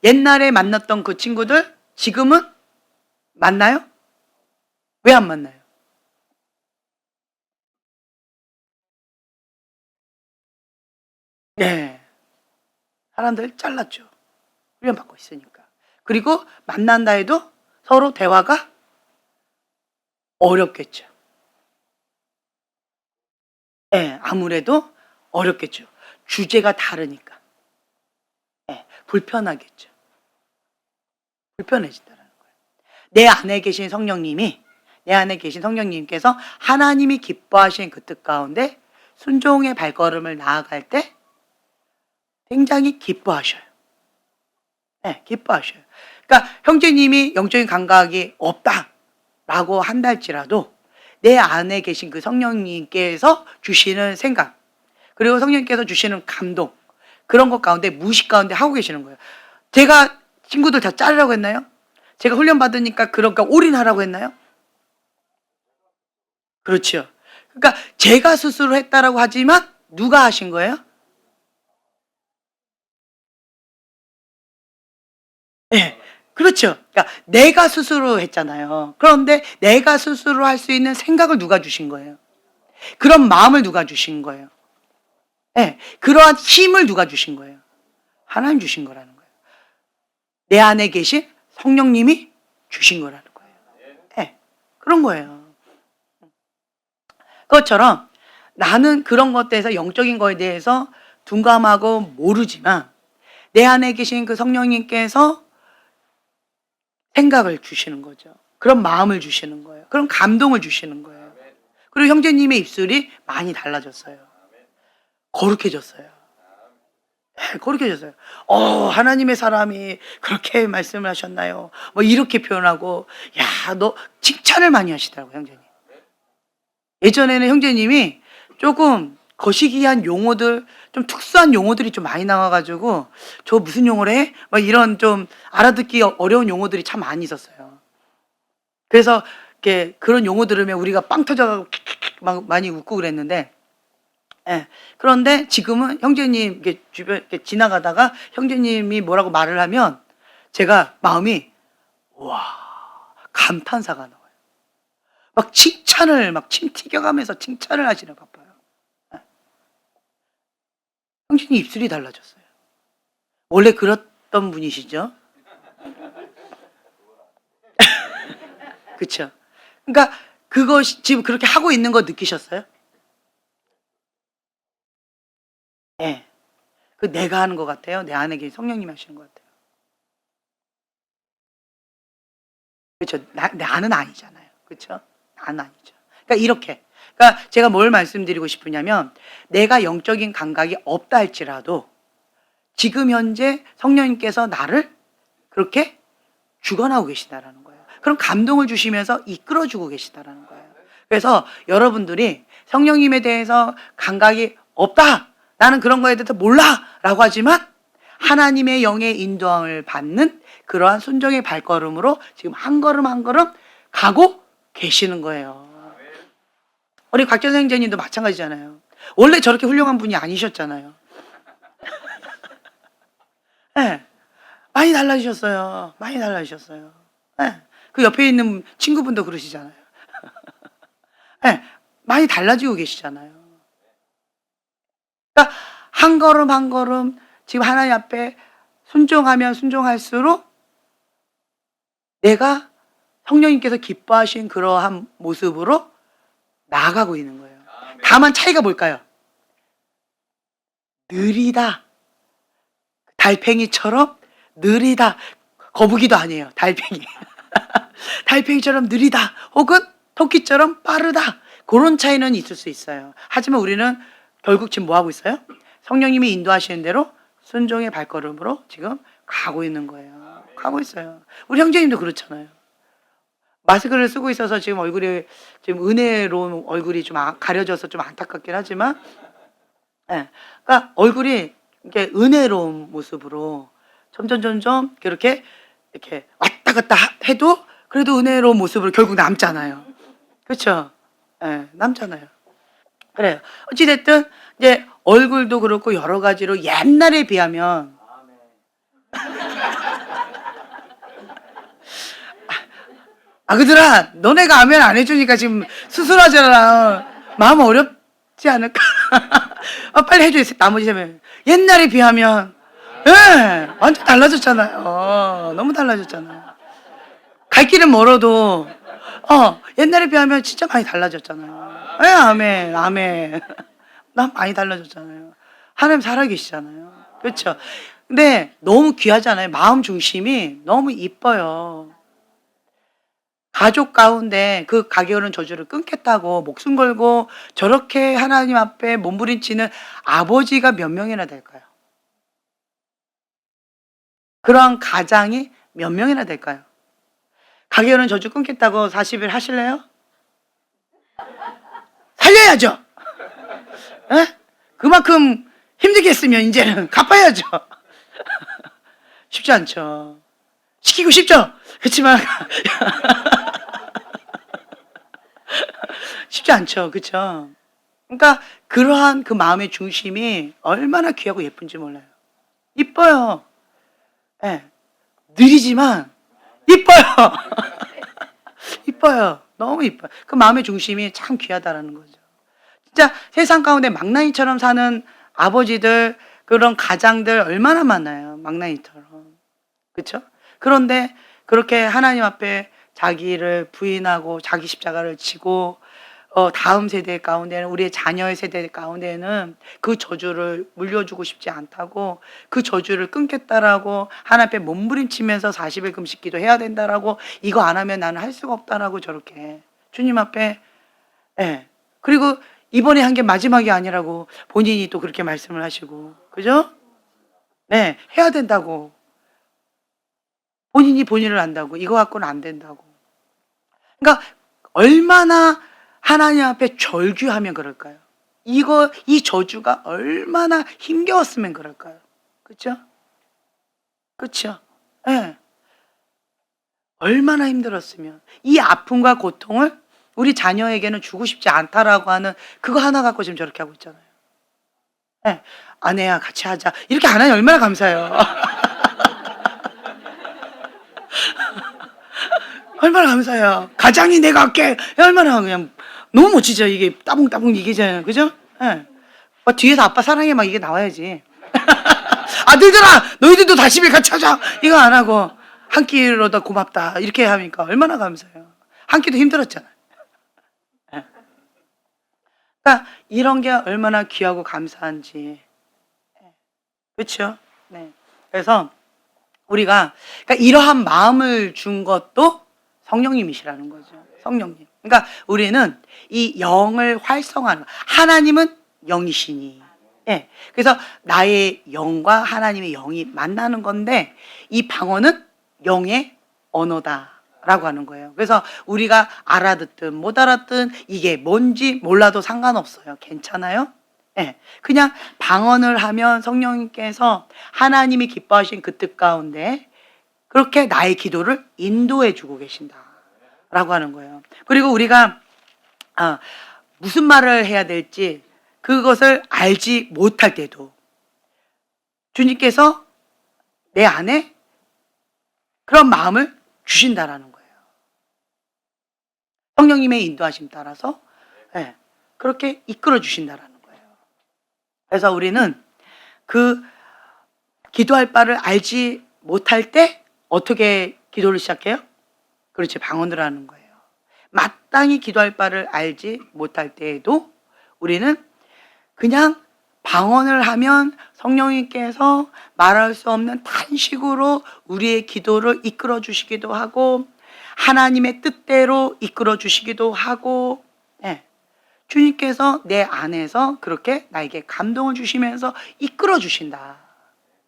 옛날에 만났던 그 친구들 지금은 만나요? 왜 안 만나요? 네. 사람들 잘랐죠. 훈련받고 있으니까. 그리고 만난다 해도 서로 대화가 어렵겠죠. 아무래도 어렵겠죠. 주제가 다르니까. 불편하겠죠. 불편해진다는 거예요. 내 안에 계신 성령님께서 하나님이 기뻐하시는 그 뜻 가운데 순종의 발걸음을 나아갈 때 굉장히 기뻐하셔요. 기뻐하셔요. 그러니까 형제님이 영적인 감각이 없다라고 한다 할지라도 내 안에 계신 그 성령님께서 주시는 생각, 그리고 성령님께서 주시는 감동, 그런 것 가운데 무의식 가운데 하고 계시는 거예요. 제가 친구들 다 자르라고 했나요? 제가 훈련 받으니까 그러니까 올인하라고 했나요? 그렇죠. 그러니까 제가 스스로 했다라고 하지만 누가 하신 거예요? 그렇죠. 그러니까 내가 스스로 했잖아요. 그런데 내가 스스로 할 수 있는 생각을 누가 주신 거예요? 그런 마음을 누가 주신 거예요? 그러한 힘을 누가 주신 거예요? 하나님 주신 거라는 거예요. 내 안에 계신 성령님이 주신 거라는 거예요. 그런 거예요. 그것처럼 나는 그런 것에 대해서, 영적인 거에 대해서 둔감하고 모르지만 내 안에 계신 그 성령님께서 생각을 주시는 거죠. 그런 마음을 주시는 거예요. 그런 감동을 주시는 거예요. 그리고 형제님의 입술이 많이 달라졌어요. 거룩해졌어요. 거룩해졌어요. 하나님의 사람이 그렇게 말씀을 하셨나요? 뭐 이렇게 표현하고, 너 칭찬을 많이 하시더라고요, 형제님. 예전에는 형제님이 조금 거시기한 용어들, 좀 특수한 용어들이 좀 많이 나와가지고 저 무슨 용어를 해? 막 이런 좀 알아듣기 어려운 용어들이 참 많이 있었어요. 그래서 이렇게 그런 용어 들으면 우리가 빵 터져가지고 막 많이 웃고 그랬는데, 그런데 지금은 형제님 이렇게 주변 이렇게 지나가다가 형제님이 뭐라고 말을 하면 제가 마음이 감탄사가 나와요. 막 칭찬을 막 침 튀겨가면서 칭찬을 하시는 바빠요. 형제님 입술이 달라졌어요. 원래 그랬던 분이시죠? 그쵸? 그러니까 그것이 지금 그렇게 하고 있는 거 느끼셨어요? 예. 그 내가 하는 것 같아요? 내 안에 계신 성령님이 하시는 것 같아요? 그쵸. 나는 아니잖아요. 그쵸? 나는 아니죠. 그러니까 이렇게. 그러니까 제가 뭘 말씀드리고 싶으냐면 내가 영적인 감각이 없다 할지라도 지금 현재 성령님께서 나를 그렇게 주관하고 계시다라는 거예요. 그럼 감동을 주시면서 이끌어주고 계시다라는 거예요. 그래서 여러분들이 성령님에 대해서 감각이 없다, 나는 그런 거에 대해서 몰라 라고 하지만 하나님의 영의 인도함을 받는 그러한 순종의 발걸음으로 지금 한 걸음 한 걸음 가고 계시는 거예요. 우리 곽전생 형제님도 마찬가지잖아요. 원래 저렇게 훌륭한 분이 아니셨잖아요. 네. 많이 달라지셨어요. 많이 달라지셨어요. 네. 그 옆에 있는 친구분도 그러시잖아요. 네. 많이 달라지고 계시잖아요. 그러니까 한 걸음 한 걸음 지금 하나님 앞에 순종하면 순종할수록 내가 성령님께서 기뻐하신 그러한 모습으로 나아가고 있는 거예요. 다만 차이가 뭘까요? 느리다. 달팽이처럼 느리다. 거북이도 아니에요. 달팽이. 달팽이처럼 느리다. 혹은 토끼처럼 빠르다. 그런 차이는 있을 수 있어요. 하지만 우리는 결국 지금 뭐 하고 있어요? 성령님이 인도하시는 대로 순종의 발걸음으로 지금 가고 있는 거예요. 가고 있어요. 우리 형제님도 그렇잖아요. 마스크를 쓰고 있어서 지금 얼굴이 지금 은혜로운 얼굴이 좀 가려져서 좀 안타깝긴 하지만, 예. 그러니까 얼굴이 이렇게 은혜로운 모습으로 점점 그렇게 이렇게 왔다 갔다 해도 그래도 은혜로운 모습으로 결국 남잖아요. 그렇죠? 예, 남잖아요. 그래요. 어찌됐든 이제 얼굴도 그렇고 여러 가지로 옛날에 비하면 그들아 너네가 아멘 안 해주니까 지금 수술하잖아. 마음 어렵지 않을까? 빨리 해줘. 나머지 세면 옛날에 비하면 예, 완전 달라졌잖아요. 너무 달라졌잖아요. 갈 길은 멀어도 옛날에 비하면 진짜 많이 달라졌잖아요. 예, 아멘, 아멘. 난 많이 달라졌잖아요. 하나님 살아계시잖아요. 그렇죠? 근데 너무 귀하잖아요. 마음 중심이 너무 이뻐요. 가족 가운데 그 가게오는 저주를 끊겠다고 목숨 걸고 저렇게 하나님 앞에 몸부림치는 아버지가 몇 명이나 될까요? 그런 가장이 몇 명이나 될까요? 가게오는 저주 끊겠다고 40일 하실래요? 살려야죠. 에? 그만큼 힘들게 했으면 이제는 갚아야죠. 쉽지 않죠. 시키고 싶죠. 그렇지만 쉽지 않죠. 그렇죠? 그러니까 그러한 그 마음의 중심이 얼마나 귀하고 예쁜지 몰라요. 이뻐요. 예. 느리지만 이뻐요. 이뻐요. 너무 이뻐요. 그 마음의 중심이 참 귀하다라는 거죠. 진짜 세상 가운데 망나니처럼 사는 아버지들, 그런 가장들 얼마나 많아요. 망나니처럼. 그렇죠? 그런데 그렇게 하나님 앞에 자기를 부인하고 자기 십자가를 지고 다음 세대 가운데는, 우리의 자녀의 세대 가운데는 그 저주를 물려주고 싶지 않다고, 그 저주를 끊겠다라고 하나님 앞에 몸부림치면서 40일 금식 기도해야 된다라고, 이거 안 하면 나는 할 수가 없다라고 저렇게 주님 앞에, 예. 그리고 이번에 한 게 마지막이 아니라고 본인이 또 그렇게 말씀을 하시고, 그죠? 네, 해야 된다고. 본인이 본인을 안다고. 이거 갖고는 안 된다고. 그러니까 얼마나 하나님 앞에 절규하면 그럴까요? 이 저주가 얼마나 힘겨웠으면 그럴까요? 그렇죠? 그렇죠? 예. 네. 얼마나 힘들었으면 이 아픔과 고통을 우리 자녀에게는 주고 싶지 않다라고 하는 그거 하나 갖고 지금 저렇게 하고 있잖아요. 네. 아내야 같이 하자. 이렇게 안 하니 얼마나 감사해요. 얼마나 감사해요. 가장이 내가 할게. 얼마나 그냥 너무 멋지죠. 이게 따봉따봉 이기잖아요. 그죠? 예. 막 뒤에서 아빠 사랑해 막 이게 나와야지. 아들들아 너희들도 다시 같이 하자. 이거 안 하고 한 끼로다 고맙다. 이렇게 하니까 얼마나 감사해요. 한 끼도 힘들었잖아요. 예. 그러니까 이런 게 얼마나 귀하고 감사한지. 그렇죠? 네. 그래서 우리가 그러니까 이러한 마음을 준 것도 성령님이시라는 거죠. 성령님. 그러니까 우리는 이 영을 활성화하는 하나님은 영이시니. 예. 그래서 나의 영과 하나님의 영이 만나는 건데 이 방언은 영의 언어다라고 하는 거예요. 그래서 우리가 알아듣든 못 알아듣든 이게 뭔지 몰라도 상관없어요. 괜찮아요? 예, 그냥 방언을 하면 성령님께서 하나님이 기뻐하신 그 뜻 가운데 그렇게 나의 기도를 인도해 주고 계신다라고 하는 거예요. 그리고 우리가 무슨 말을 해야 될지 그것을 알지 못할 때도 주님께서 내 안에 그런 마음을 주신다라는 거예요. 성령님의 인도하심 따라서 예, 그렇게 이끌어 주신다라는 거예요. 그래서 우리는 그 기도할 바를 알지 못할 때 어떻게 기도를 시작해요? 그렇지, 방언을 하는 거예요. 마땅히 기도할 바를 알지 못할 때에도 우리는 그냥 방언을 하면 성령님께서 말할 수 없는 탄식으로 우리의 기도를 이끌어 주시기도 하고 하나님의 뜻대로 이끌어 주시기도 하고 예. 주님께서 내 안에서 그렇게 나에게 감동을 주시면서 이끌어 주신다.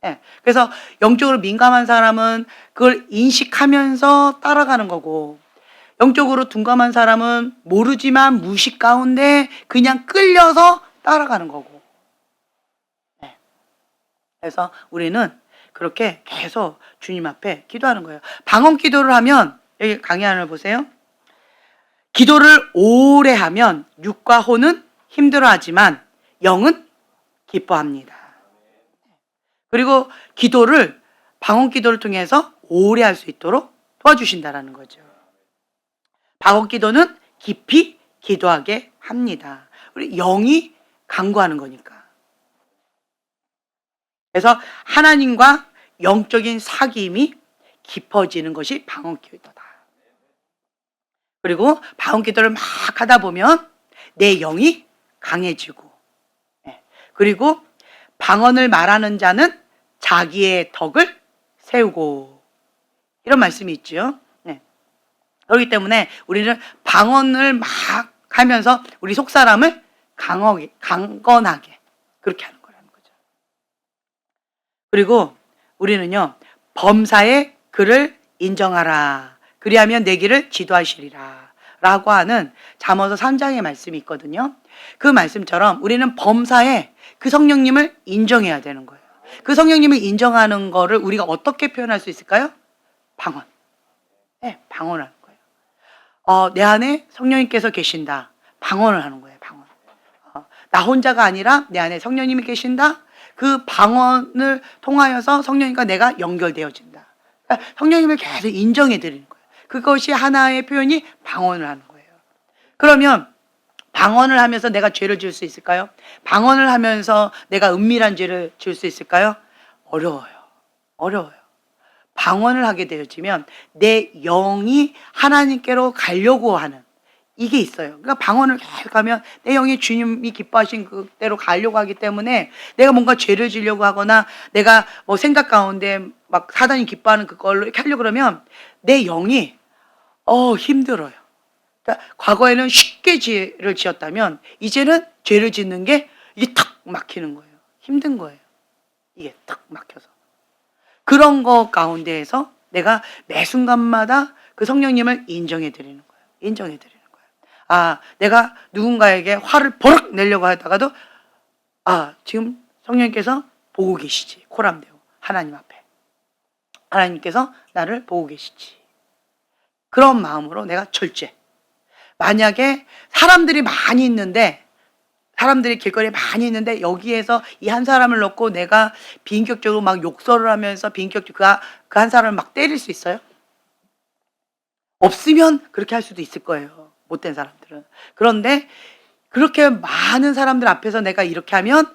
예. 그래서 영적으로 민감한 사람은 그걸 인식하면서 따라가는 거고 영적으로 둔감한 사람은 모르지만 무식 가운데 그냥 끌려서 따라가는 거고. 예. 그래서 우리는 그렇게 계속 주님 앞에 기도하는 거예요. 방언 기도를 하면 여기 강의안을 보세요. 기도를 오래 하면 육과 혼은 힘들어하지만 영은 기뻐합니다. 그리고 기도를 방언 기도를 통해서 오래 할 수 있도록 도와주신다라는 거죠. 방언 기도는 깊이 기도하게 합니다. 우리 영이 간구하는 거니까. 그래서 하나님과 영적인 사귐이 깊어지는 것이 방언 기도다. 그리고 방언 기도를 막 하다 보면 내 영이 강해지고 그리고 방언을 말하는 자는 자기의 덕을 세우고 이런 말씀이 있죠. 네. 그렇기 때문에 우리는 방언을 막 하면서 우리 속사람을 강건하게 그렇게 하는 거라는 거죠. 그리고 우리는요 범사의 그를 인정하라. 그리하면 내 길을 지도하시리라 라고 하는 잠언서 3장의 말씀이 있거든요. 그 말씀처럼 우리는 범사에 그 성령님을 인정해야 되는 거예요. 그 성령님을 인정하는 거를 우리가 어떻게 표현할 수 있을까요? 방언. 네, 방언을 하는 거예요. 내 안에 성령님께서 계신다. 방언을 하는 거예요. 방언. 나 혼자가 아니라 내 안에 성령님이 계신다. 그 방언을 통하여서 성령님과 내가 연결되어진다. 그러니까 성령님을 계속 인정해 드리는 거예요. 그것이 하나의 표현이 방언을 하는 거예요. 그러면 방언을 하면서 내가 죄를 지을 수 있을까요? 방언을 하면서 내가 은밀한 죄를 지을 수 있을까요? 어려워요. 어려워요. 방언을 하게 되어지면 내 영이 하나님께로 가려고 하는 이게 있어요. 그러니까 방언을 계속 하면 내 영이 주님이 기뻐하신 그대로 가려고 하기 때문에 내가 뭔가 죄를 지려고 하거나 내가 뭐 생각 가운데 막 사단이 기뻐하는 그걸로 이렇게 하려고 그러면 내 영이 힘들어요. 그러니까 과거에는 쉽게 죄를 지었다면 이제는 죄를 짓는 게 이게 탁 막히는 거예요. 힘든 거예요. 이게 탁 막혀서. 그런 거 가운데에서 내가 매 순간마다 그 성령님을 인정해 드리는 거예요. 인정해 드리는 거예요. 내가 누군가에게 화를 버럭 내려고 하다가도 지금 성령님께서 보고 계시지. 코람데오. 하나님 앞에. 하나님께서 나를 보고 계시지. 그런 마음으로 내가 절제. 만약에 사람들이 많이 있는데 사람들이 길거리에 많이 있는데 여기에서 이 한 사람을 놓고 내가 비인격적으로 막 욕설을 하면서 비인격적으로 그 한 사람을 막 때릴 수 있어요? 없으면 그렇게 할 수도 있을 거예요, 못된 사람들은. 그런데 그렇게 많은 사람들 앞에서 내가 이렇게 하면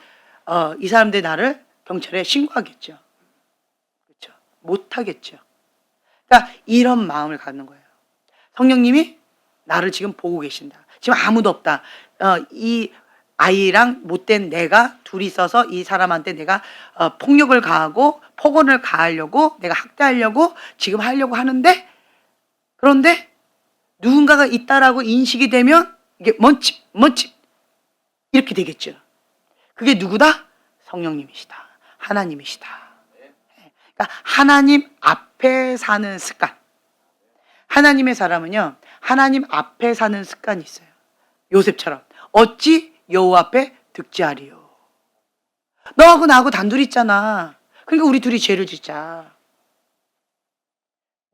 이 사람들이 나를 경찰에 신고하겠죠. 그렇죠? 못하겠죠. 그러니까 이런 마음을 갖는 거예요. 성령님이 나를 지금 보고 계신다. 지금 아무도 없다. 이 아이랑 못된 내가 둘이 있어서 이 사람한테 내가 폭력을 가하고 폭언을 가하려고, 내가 학대하려고 지금 하려고 하는데, 그런데 누군가가 있다라고 인식이 되면 이게 먼칩 이렇게 되겠죠. 그게 누구다? 성령님이시다. 하나님이시다. 그러니까 하나님 앞에 사는 습관. 하나님의 사람은요, 하나님 앞에 사는 습관이 있어요. 요셉처럼 어찌 여호와 앞에 득지하리요. 너하고 나하고 단둘이 있잖아. 그러니까 우리 둘이 죄를 짓자.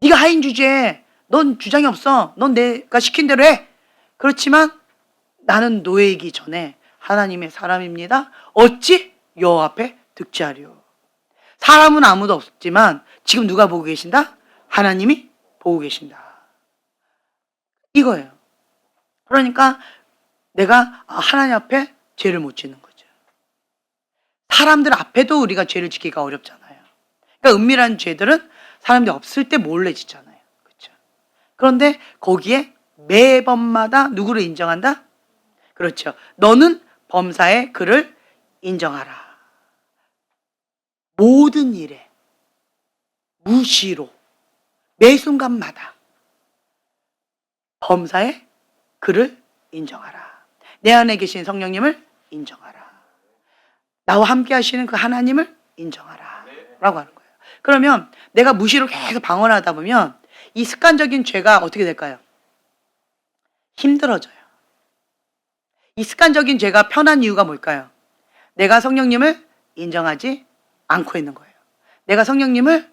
네가 하인 주제에 넌 주장이 없어. 넌 내가 시킨 대로 해. 그렇지만 나는 노예이기 전에 하나님의 사람입니다. 어찌 여호와 앞에 득지하리요. 사람은 아무도 없지만 지금 누가 보고 계신다? 하나님이 보고 계신다. 이거예요. 그러니까 내가 하나님 앞에 죄를 못 짓는 거죠. 사람들 앞에도 우리가 죄를 짓기가 어렵잖아요. 그러니까 은밀한 죄들은 사람들이 없을 때 몰래 짓잖아요. 그렇죠? 그런데 거기에 매번마다 누구를 인정한다? 그렇죠. 너는 범사의 그를 인정하라. 모든 일에 무시로 매 순간마다 범사의 그를 인정하라. 내 안에 계신 성령님을 인정하라. 나와 함께 하시는 그 하나님을 인정하라 라고 하는 거예요. 그러면 내가 무시로 계속 방언하다 보면 이 습관적인 죄가 어떻게 될까요? 힘들어져요. 이 습관적인 죄가 편한 이유가 뭘까요? 내가 성령님을 인정하지 않고 있는 거예요. 내가 성령님을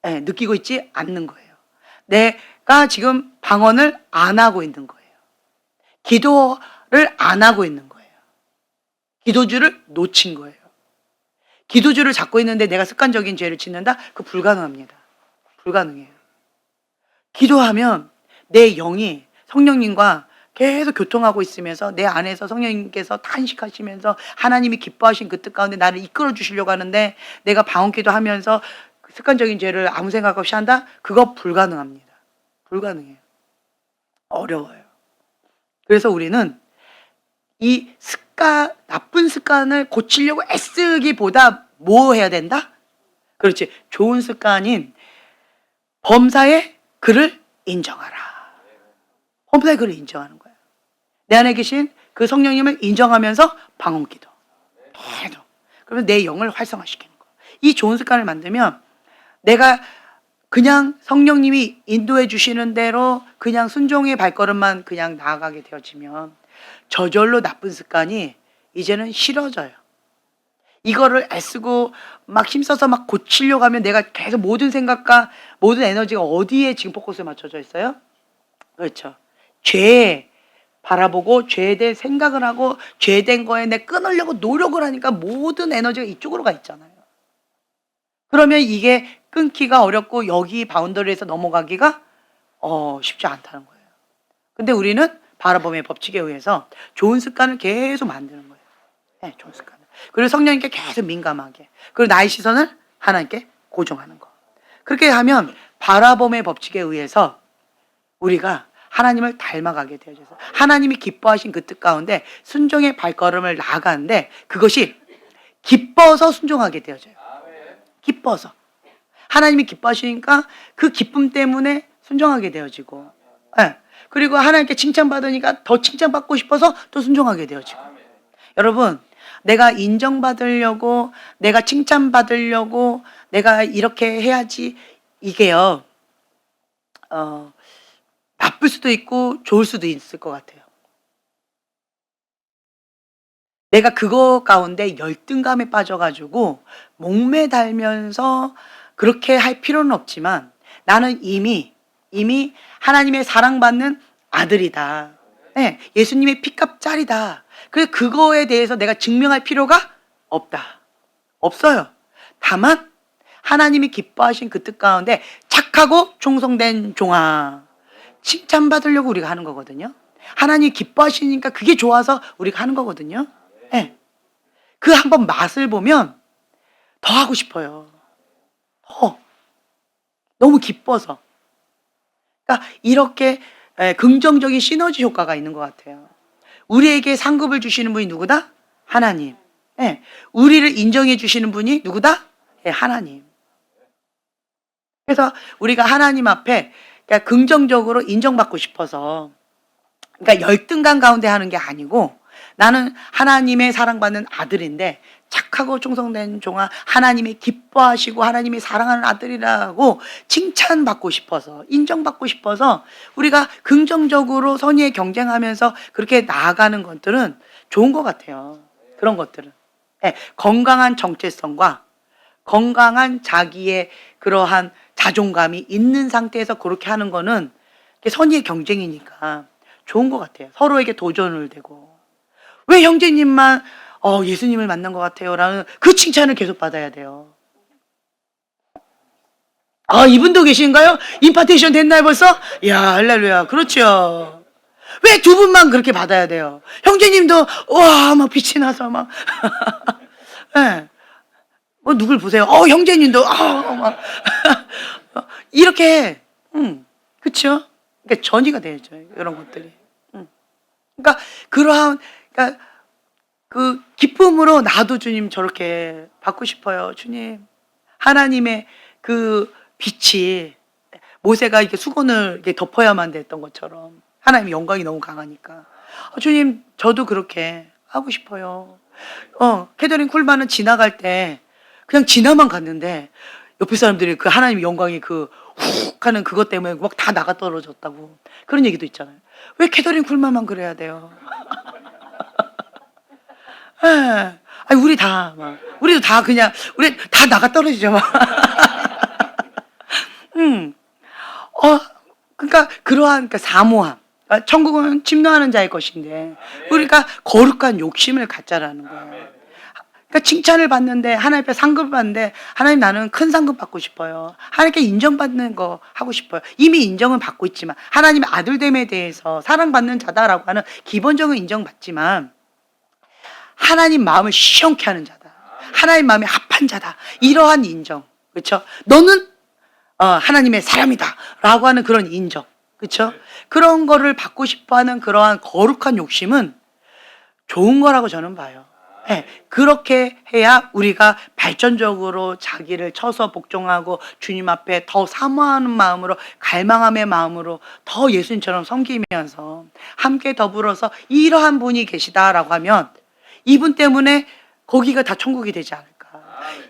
느끼고 있지 않는 거예요. 내가 지금 방언을 안 하고 있는 거예요. 기도를 안 하고 있는 거예요. 기도주를 놓친 거예요. 기도주를 잡고 있는데 내가 습관적인 죄를 짓는다? 그거 불가능합니다. 불가능해요. 기도하면 내 영이 성령님과 계속 교통하고 있으면서 내 안에서 성령님께서 탄식하시면서 하나님이 기뻐하신 그 뜻 가운데 나를 이끌어 주시려고 하는데 내가 방언기도 하면서 습관적인 죄를 아무 생각 없이 한다? 그거 불가능합니다. 불가능해요. 어려워요. 그래서 우리는 이 나쁜 습관을 고치려고 애쓰기보다 뭐 해야 된다? 그렇지. 좋은 습관인 범사의 그를 인정하라. 범사의 그를 인정하는 거예요. 내 안에 계신 그 성령님을 인정하면서 방언기도. 계속. 그러면 내 영을 활성화시키는 거예요. 이 좋은 습관을 만들면 내가 그냥 성령님이 인도해 주시는 대로 그냥 순종의 발걸음만 그냥 나아가게 되어지면 저절로 나쁜 습관이 이제는 싫어져요. 이거를 애쓰고 막 힘써서 막 고치려고 하면 내가 계속 모든 생각과 모든 에너지가 어디에 지금 포커스에 맞춰져 있어요? 그렇죠. 죄에 바라보고 죄에 대해 생각을 하고 죄된 거에 내 끊으려고 노력을 하니까 모든 에너지가 이쪽으로 가 있잖아요. 그러면 이게 끊기가 어렵고 여기 바운더리에서 넘어가기가 쉽지 않다는 거예요. 근데 우리는 바라봄의 법칙에 의해서 좋은 습관을 계속 만드는 거예요. 네, 좋은 습관을. 그리고 성령님께 계속 민감하게. 그리고 나의 시선을 하나님께 고정하는 거. 그렇게 하면 바라봄의 법칙에 의해서 우리가 하나님을 닮아가게 되어져서 하나님이 기뻐하신 그 뜻 가운데 순종의 발걸음을 나아가는데 그것이 기뻐서 순종하게 되어져요. 기뻐서. 하나님이 기뻐하시니까 그 기쁨 때문에 순종하게 되어지고, 네. 그리고 하나님께 칭찬받으니까 더 칭찬받고 싶어서 또 순종하게 되어지고. 여러분, 내가 인정받으려고, 내가 칭찬받으려고, 내가 이렇게 해야지, 이게요, 나쁠 수도 있고 좋을 수도 있을 것 같아요. 내가 그거 가운데 열등감에 빠져가지고 목매달면서 그렇게 할 필요는 없지만 나는 이미 하나님의 사랑받는 아들이다. 네, 예수님의 피값짜리다. 그래서 그거에 대해서 내가 증명할 필요가 없다. 없어요. 다만 하나님이 기뻐하신 그 뜻 가운데 착하고 충성된 종아. 칭찬받으려고 우리가 하는 거거든요. 하나님 기뻐하시니까 그게 좋아서 우리가 하는 거거든요. 예. 그 한번 맛을 보면 더 하고 싶어요. 너무 기뻐서. 그러니까 이렇게 긍정적인 시너지 효과가 있는 것 같아요. 우리에게 상급을 주시는 분이 누구다? 하나님. 예. 우리를 인정해 주시는 분이 누구다? 예, 하나님. 그래서 우리가 하나님 앞에 그러니까 긍정적으로 인정받고 싶어서, 그러니까 열등감 가운데 하는 게 아니고, 나는 하나님의 사랑받는 아들인데 착하고 충성된 종아, 하나님이 기뻐하시고 하나님이 사랑하는 아들이라고 칭찬받고 싶어서, 인정받고 싶어서 우리가 긍정적으로 선의의 경쟁하면서 그렇게 나아가는 것들은 좋은 것 같아요. 그런 것들은. 예, 건강한 정체성과 건강한 자기의 그러한 자존감이 있는 상태에서 그렇게 하는 거는 선의의 경쟁이니까 좋은 것 같아요. 서로에게 도전을 되고. 왜 형제님만 예수님을 만난 것 같아요 라는 그 칭찬을 계속 받아야 돼요. 이분도 계신가요? 임파테이션 됐나요 벌써? 야, 할렐루야. 그렇죠. 왜 두 분만 그렇게 받아야 돼요? 형제님도 와 막 빛이 나서 막 네. 누굴 보세요? 형제님도 막 이렇게 그렇죠? 그러니까 전이가 되죠. 이런 것들이. 그러니까 그러한, 그러니까 그 기쁨으로 나도 주님 저렇게 받고 싶어요. 주님, 하나님의 그 빛이 모세가 이렇게 수건을 이렇게 덮어야만 됐던 것처럼 하나님의 영광이 너무 강하니까 주님 저도 그렇게 하고 싶어요. 캐더린 쿨만은 지나갈 때 그냥 지나만 갔는데 옆에 사람들이 그 하나님의 영광이 그 훅 하는 그것 때문에 막 다 나가 떨어졌다고 그런 얘기도 있잖아요. 왜 캐더린 쿨만만 그래야 돼요? 예. 아니 우리 다 막 우리도 다 그냥 우리 다 나가 떨어지죠 막. 음. 그러니까 그러한 그러니까 사모함. 천국은 침노하는 자의 것인데 우리가 거룩한 욕심을 갖자라는 거예요. 그러니까 칭찬을 받는데 하나님 앞에 상급을 받는데 하나님 나는 큰 상급 받고 싶어요. 하나님께 인정받는 거 하고 싶어요. 이미 인정은 받고 있지만 하나님의 아들됨에 대해서 사랑받는 자다라고 하는 기본적인 인정받지만 하나님 마음을 시원케 하는 자다. 하나님 마음에 합한 자다. 이러한 인정. 그렇죠? 너는 하나님의 사람이다. 라고 하는 그런 인정. 그렇죠? 그런 거를 받고 싶어하는 그러한 거룩한 욕심은 좋은 거라고 저는 봐요. 네, 그렇게 해야 우리가 발전적으로 자기를 쳐서 복종하고 주님 앞에 더 사모하는 마음으로 갈망함의 마음으로 더 예수님처럼 섬기면서 함께 더불어서 이러한 분이 계시다라고 하면 이분 때문에 거기가 다 천국이 되지 않을까.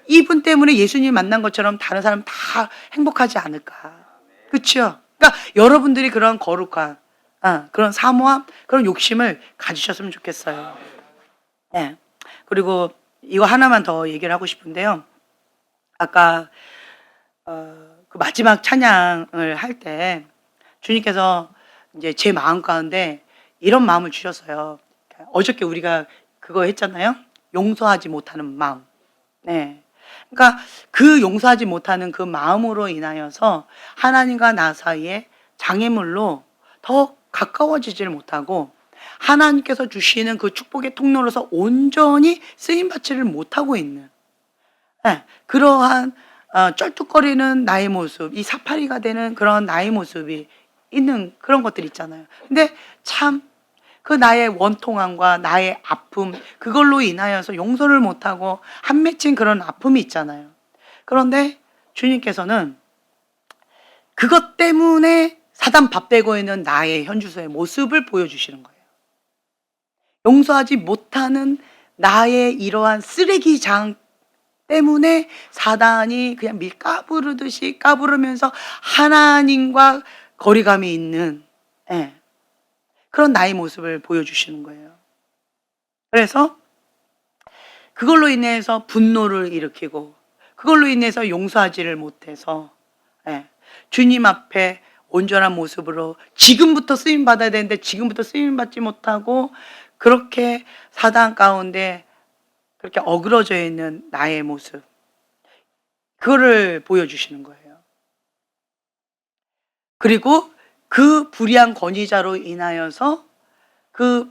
이분 때문에 예수님 만난 것처럼 다른 사람 다 행복하지 않을까. 그렇죠? 그러니까 여러분들이 그런 거룩한 그런 사모함, 그런 욕심을 가지셨으면 좋겠어요. 네. 그리고 이거 하나만 더 얘기를 하고 싶은데요. 아까 그 마지막 찬양을 할 때 주님께서 이제 제 마음 가운데 이런 마음을 주셨어요. 어저께 우리가 그거 했잖아요. 용서하지 못하는 마음. 네. 그러니까 그 용서하지 못하는 그 마음으로 인하여서 하나님과 나 사이에 장애물로 더 가까워지지를 못하고 하나님께서 주시는 그 축복의 통로로서 온전히 쓰임받지를 못하고 있는 그러한 쩔뚝거리는 나의 모습, 이 사파리가 되는 그런 나의 모습이 있는 그런 것들 있잖아요. 근데 참 그 나의 원통함과 나의 아픔, 그걸로 인하여서 용서를 못하고 한 맺힌 그런 아픔이 있잖아요. 그런데 주님께서는 그것 때문에 사단 밥 되고 있는 나의 현주소의 모습을 보여주시는 거예요. 용서하지 못하는 나의 이러한 쓰레기장 때문에 사단이 그냥 밀 까부르듯이 까부르면서 하나님과 거리감이 있는 그런 나의 모습을 보여주시는 거예요. 그래서 그걸로 인해서 분노를 일으키고 그걸로 인해서 용서하지를 못해서 주님 앞에 온전한 모습으로 지금부터 쓰임 받아야 되는데 지금부터 쓰임 받지 못하고 그렇게 사단 가운데 그렇게 어그러져 있는 나의 모습, 그거를 보여주시는 거예요. 그리고 그 불의한 권위자로 인하여서 그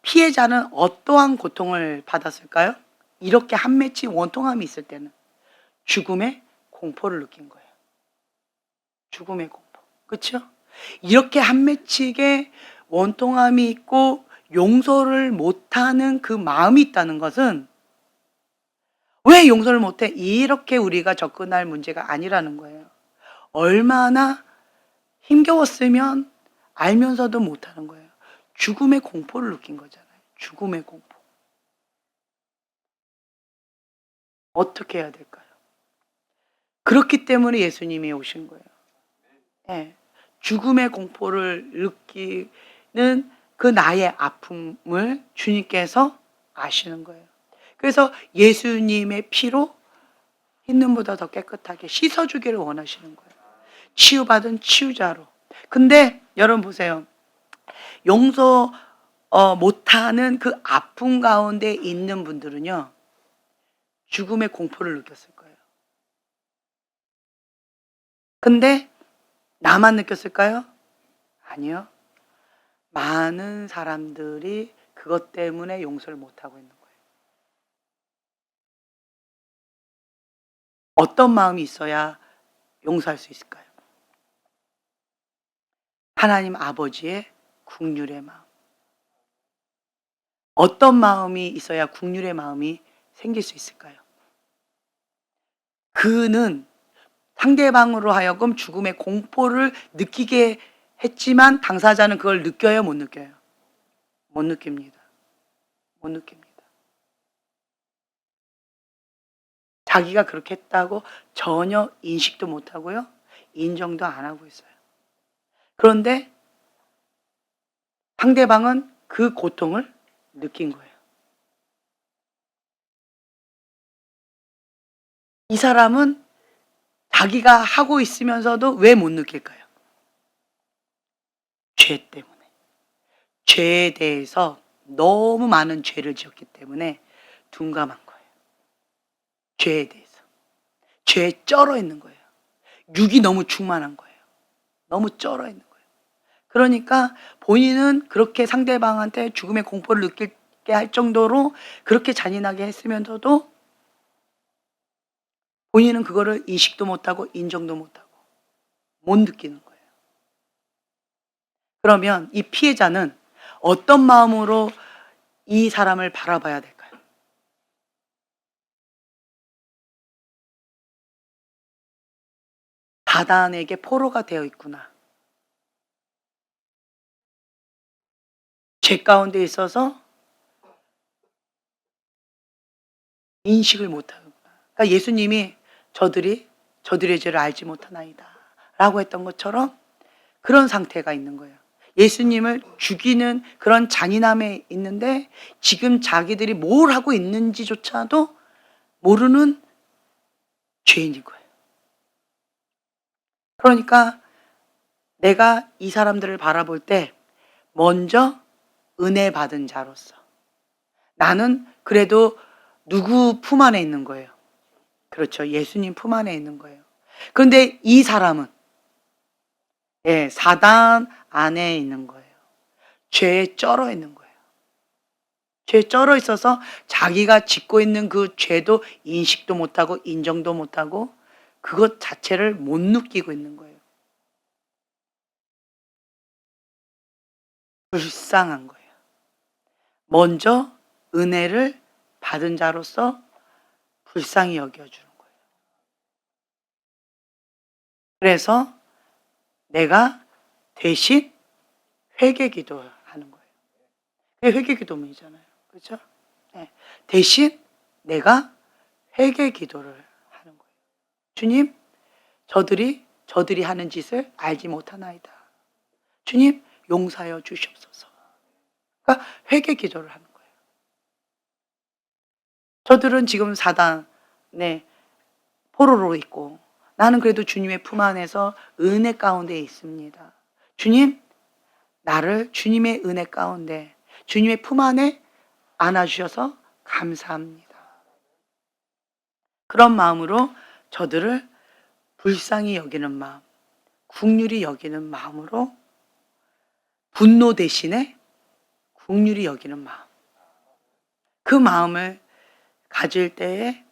피해자는 어떠한 고통을 받았을까요? 이렇게 한 맺힌 원통함이 있을 때는 죽음의 공포를 느낀 거예요. 죽음의 공포. 그렇죠? 이렇게 한 맺히게 원통함이 있고 용서를 못하는 그 마음이 있다는 것은 왜 용서를 못해? 이렇게 우리가 접근할 문제가 아니라는 거예요. 얼마나 힘겨웠으면 알면서도 못하는 거예요. 죽음의 공포를 느낀 거잖아요. 죽음의 공포. 어떻게 해야 될까요? 그렇기 때문에 예수님이 오신 거예요. 네. 죽음의 공포를 느끼는 그 나의 아픔을 주님께서 아시는 거예요. 그래서 예수님의 피로 흰눈보다 더 깨끗하게 씻어주기를 원하시는 거예요. 치유받은 치유자로. 근데 여러분 보세요. 용서 못하는 그 아픔 가운데 있는 분들은요, 죽음의 공포를 느꼈을 거예요. 근데 나만 느꼈을까요? 아니요. 많은 사람들이 그것 때문에 용서를 못하고 있는 거예요. 어떤 마음이 있어야 용서할 수 있을까요? 하나님 아버지의 긍휼의 마음. 어떤 마음이 있어야 긍휼의 마음이 생길 수 있을까요? 그는 상대방으로 하여금 죽음의 공포를 느끼게 했지만 당사자는 그걸 느껴요, 못 느껴요? 못 느낍니다. 못 느낍니다. 자기가 그렇게 했다고 전혀 인식도 못 하고요. 인정도 안 하고 있어요. 그런데 상대방은 그 고통을 느낀 거예요. 이 사람은 자기가 하고 있으면서도 왜 못 느낄까요? 죄 때문에. 죄에 대해서 너무 많은 죄를 지었기 때문에 둔감한 거예요. 죄에 대해서. 죄에 쩔어 있는 거예요. 육이 너무 충만한 거예요. 너무 쩔어 있는 거예요. 그러니까 본인은 그렇게 상대방한테 죽음의 공포를 느끼게 할 정도로 그렇게 잔인하게 했으면서도 본인은 그거를 인식도 못하고 인정도 못하고 못 느끼는 거예요. 그러면 이 피해자는 어떤 마음으로 이 사람을 바라봐야 될까요? 사단에게 포로가 되어 있구나. 죄 가운데 있어서 인식을 못하는구나. 그러니까 예수님이 저들의 죄를 알지 못하나이다 라고 했던 것처럼 그런 상태가 있는 거예요. 예수님을 죽이는 그런 잔인함에 있는데 지금 자기들이 뭘 하고 있는지조차도 모르는 죄인인 거예요. 그러니까 내가 이 사람들을 바라볼 때 먼저 은혜 받은 자로서 나는 그래도 누구 품 안에 있는 거예요. 그렇죠. 예수님 품 안에 있는 거예요. 그런데 이 사람은 사단 안에 있는 거예요. 죄에 쩔어 있는 거예요. 죄에 쩔어 있어서 자기가 짓고 있는 그 죄도 인식도 못하고 인정도 못하고 그것 자체를 못 느끼고 있는 거예요. 불쌍한 거예요. 먼저 은혜를 받은 자로서 불쌍히 여겨주는 거예요. 그래서 내가 대신 회개 기도하는 거예요. 그게 회개 기도문이잖아요. 그렇죠? 네. 대신 내가 회개 기도를 하는 거예요. 주님, 저들이 하는 짓을 알지 못하나이다. 주님, 용서하여 주시옵소서. 그러니까 회개 기도를 하는 거예요. 저들은 지금 사단의 포로로 있고 나는 그래도 주님의 품 안에서 은혜 가운데 있습니다. 주님, 나를 주님의 은혜 가운데 주님의 품 안에 안아주셔서 감사합니다. 그런 마음으로 저들을 불쌍히 여기는 마음, 긍휼히 여기는 마음으로 분노 대신에 긍휼히 여기는 마음. 그 마음을 가질 때에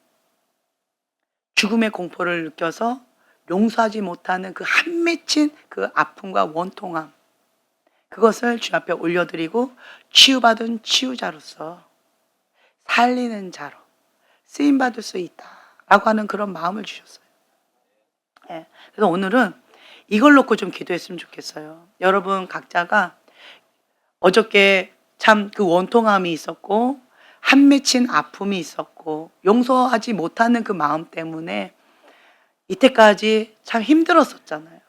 죽음의 공포를 느껴서 용서하지 못하는 그 한 맺힌 그 아픔과 원통함, 그것을 주 앞에 올려드리고 치유받은 치유자로서 살리는 자로 쓰임받을 수 있다라고 하는 그런 마음을 주셨어요. 예. 그래서 오늘은 이걸 놓고 좀 기도했으면 좋겠어요. 여러분 각자가 어저께 참 그 원통함이 있었고 한 맺힌 아픔이 있었고 용서하지 못하는 그 마음 때문에 이때까지 참 힘들었었잖아요.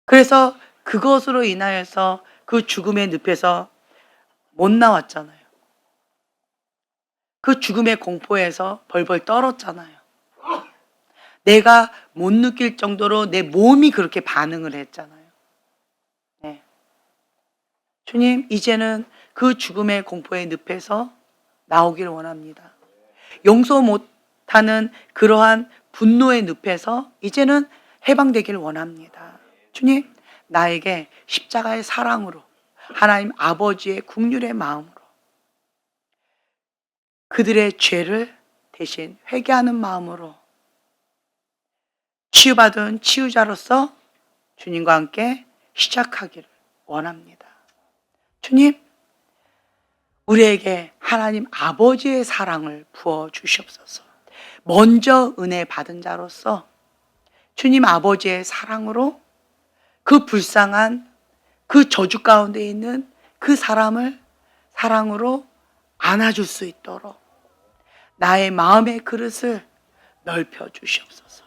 그래서 그것으로 인하여서 그 죽음의 늪에서 못 나왔잖아요. 그 죽음의 공포에서 벌벌 떨었잖아요. 내가 못 느낄 정도로 내 몸이 그렇게 반응을 했잖아요. 네. 주님, 이제는 그 죽음의 공포의 늪에서 나오기를 원합니다. 용서 못하는 그러한 분노의 늪에서 이제는 해방되기를 원합니다. 주님, 나에게 십자가의 사랑으로 하나님 아버지의 긍휼의 마음으로 그들의 죄를 대신 회개하는 마음으로 치유받은 치유자로서 주님과 함께 시작하기를 원합니다. 주님, 우리에게 하나님 아버지의 사랑을 부어 주시옵소서. 먼저 은혜 받은 자로서 주님 아버지의 사랑으로 그 불쌍한 그 저주 가운데 있는 그 사람을 사랑으로 안아줄 수 있도록 나의 마음의 그릇을 넓혀 주시옵소서.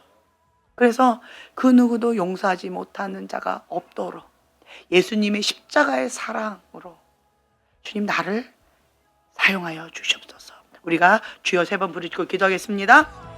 그래서 그 누구도 용서하지 못하는 자가 없도록 예수님의 십자가의 사랑으로 주님 나를 사용하여 주시옵소서. 우리가 주여 3번 부르짖고 기도하겠습니다.